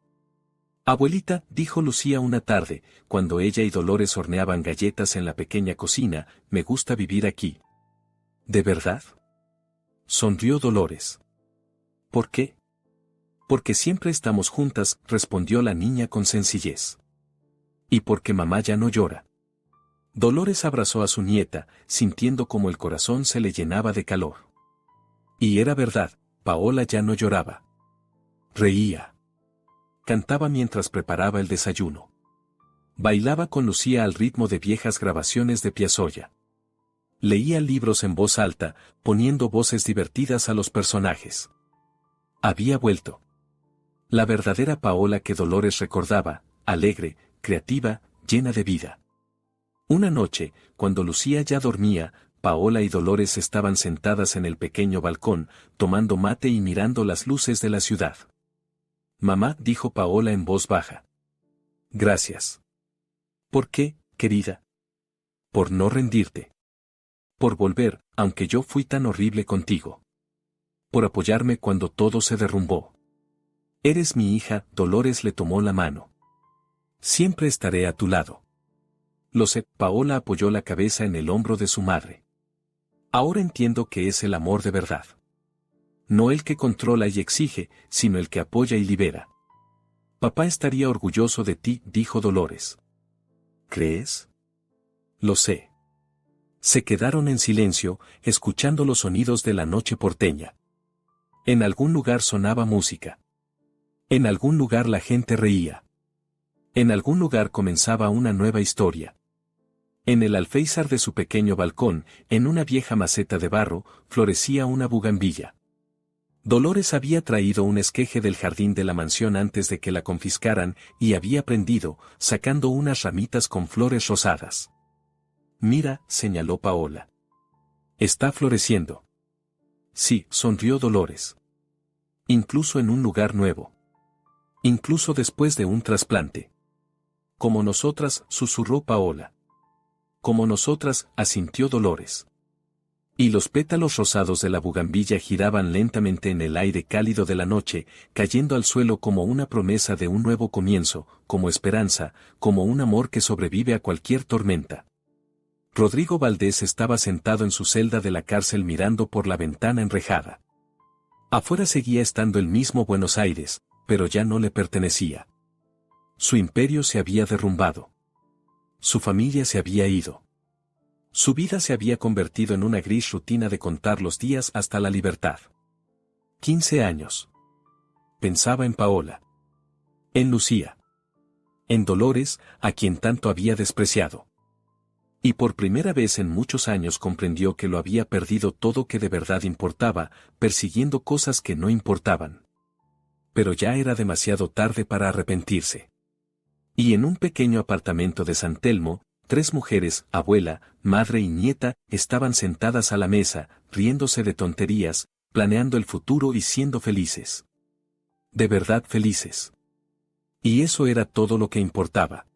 «Abuelita», dijo Lucía una tarde, cuando ella y Dolores horneaban galletas en la pequeña cocina, «me gusta vivir aquí». «¿De verdad?», sonrió Dolores. «¿Por qué?». «Porque siempre estamos juntas», respondió la niña con sencillez. «Y porque mamá ya no llora». Dolores abrazó a su nieta, sintiendo como el corazón se le llenaba de calor. Y era verdad, Paola ya no lloraba. Reía. Cantaba mientras preparaba el desayuno. Bailaba con Lucía al ritmo de viejas grabaciones de Piazzolla. Leía libros en voz alta, poniendo voces divertidas a los personajes. Había vuelto. La verdadera Paola que Dolores recordaba, alegre, creativa, llena de vida. Una noche, cuando Lucía ya dormía, Paola y Dolores estaban sentadas en el pequeño balcón, tomando mate y mirando las luces de la ciudad. «Mamá», dijo Paola en voz baja. «Gracias». «¿Por qué, querida?» «Por no rendirte. Por volver, aunque yo fui tan horrible contigo. Por apoyarme cuando todo se derrumbó. Eres mi hija», Dolores le tomó la mano. «Siempre estaré a tu lado». «Lo sé», Paola apoyó la cabeza en el hombro de su madre. «Ahora entiendo que es el amor de verdad. No el que controla y exige, sino el que apoya y libera». «Papá estaría orgulloso de ti», dijo Dolores. «¿Crees?». «Lo sé». Se quedaron en silencio, escuchando los sonidos de la noche porteña. En algún lugar sonaba música. En algún lugar la gente reía. En algún lugar comenzaba una nueva historia. En el alféizar de su pequeño balcón, en una vieja maceta de barro, florecía una bugambilla. Dolores había traído un esqueje del jardín de la mansión antes de que la confiscaran y había prendido, sacando unas ramitas con flores rosadas. «Mira», señaló Paola. «Está floreciendo». «Sí», sonrió Dolores. «Incluso en un lugar nuevo. Incluso después de un trasplante». «Como nosotras», susurró Paola. «Como nosotras», asintió Dolores. Y los pétalos rosados de la bugambilla giraban lentamente en el aire cálido de la noche, cayendo al suelo como una promesa de un nuevo comienzo, como esperanza, como un amor que sobrevive a cualquier tormenta. Rodrigo Valdés estaba sentado en su celda de la cárcel mirando por la ventana enrejada. Afuera seguía estando el mismo Buenos Aires, pero ya no le pertenecía. Su imperio se había derrumbado. Su familia se había ido. Su vida se había convertido en una gris rutina de contar los días hasta la libertad. 15 años. Pensaba en Paola. En Lucía. En Dolores, a quien tanto había despreciado. Y por primera vez en muchos años comprendió que lo había perdido todo que de verdad importaba, persiguiendo cosas que no importaban. Pero ya era demasiado tarde para arrepentirse. Y en un pequeño apartamento de San Telmo, 3 mujeres, abuela, madre y nieta, estaban sentadas a la mesa, riéndose de tonterías, planeando el futuro y siendo felices. De verdad felices. Y eso era todo lo que importaba.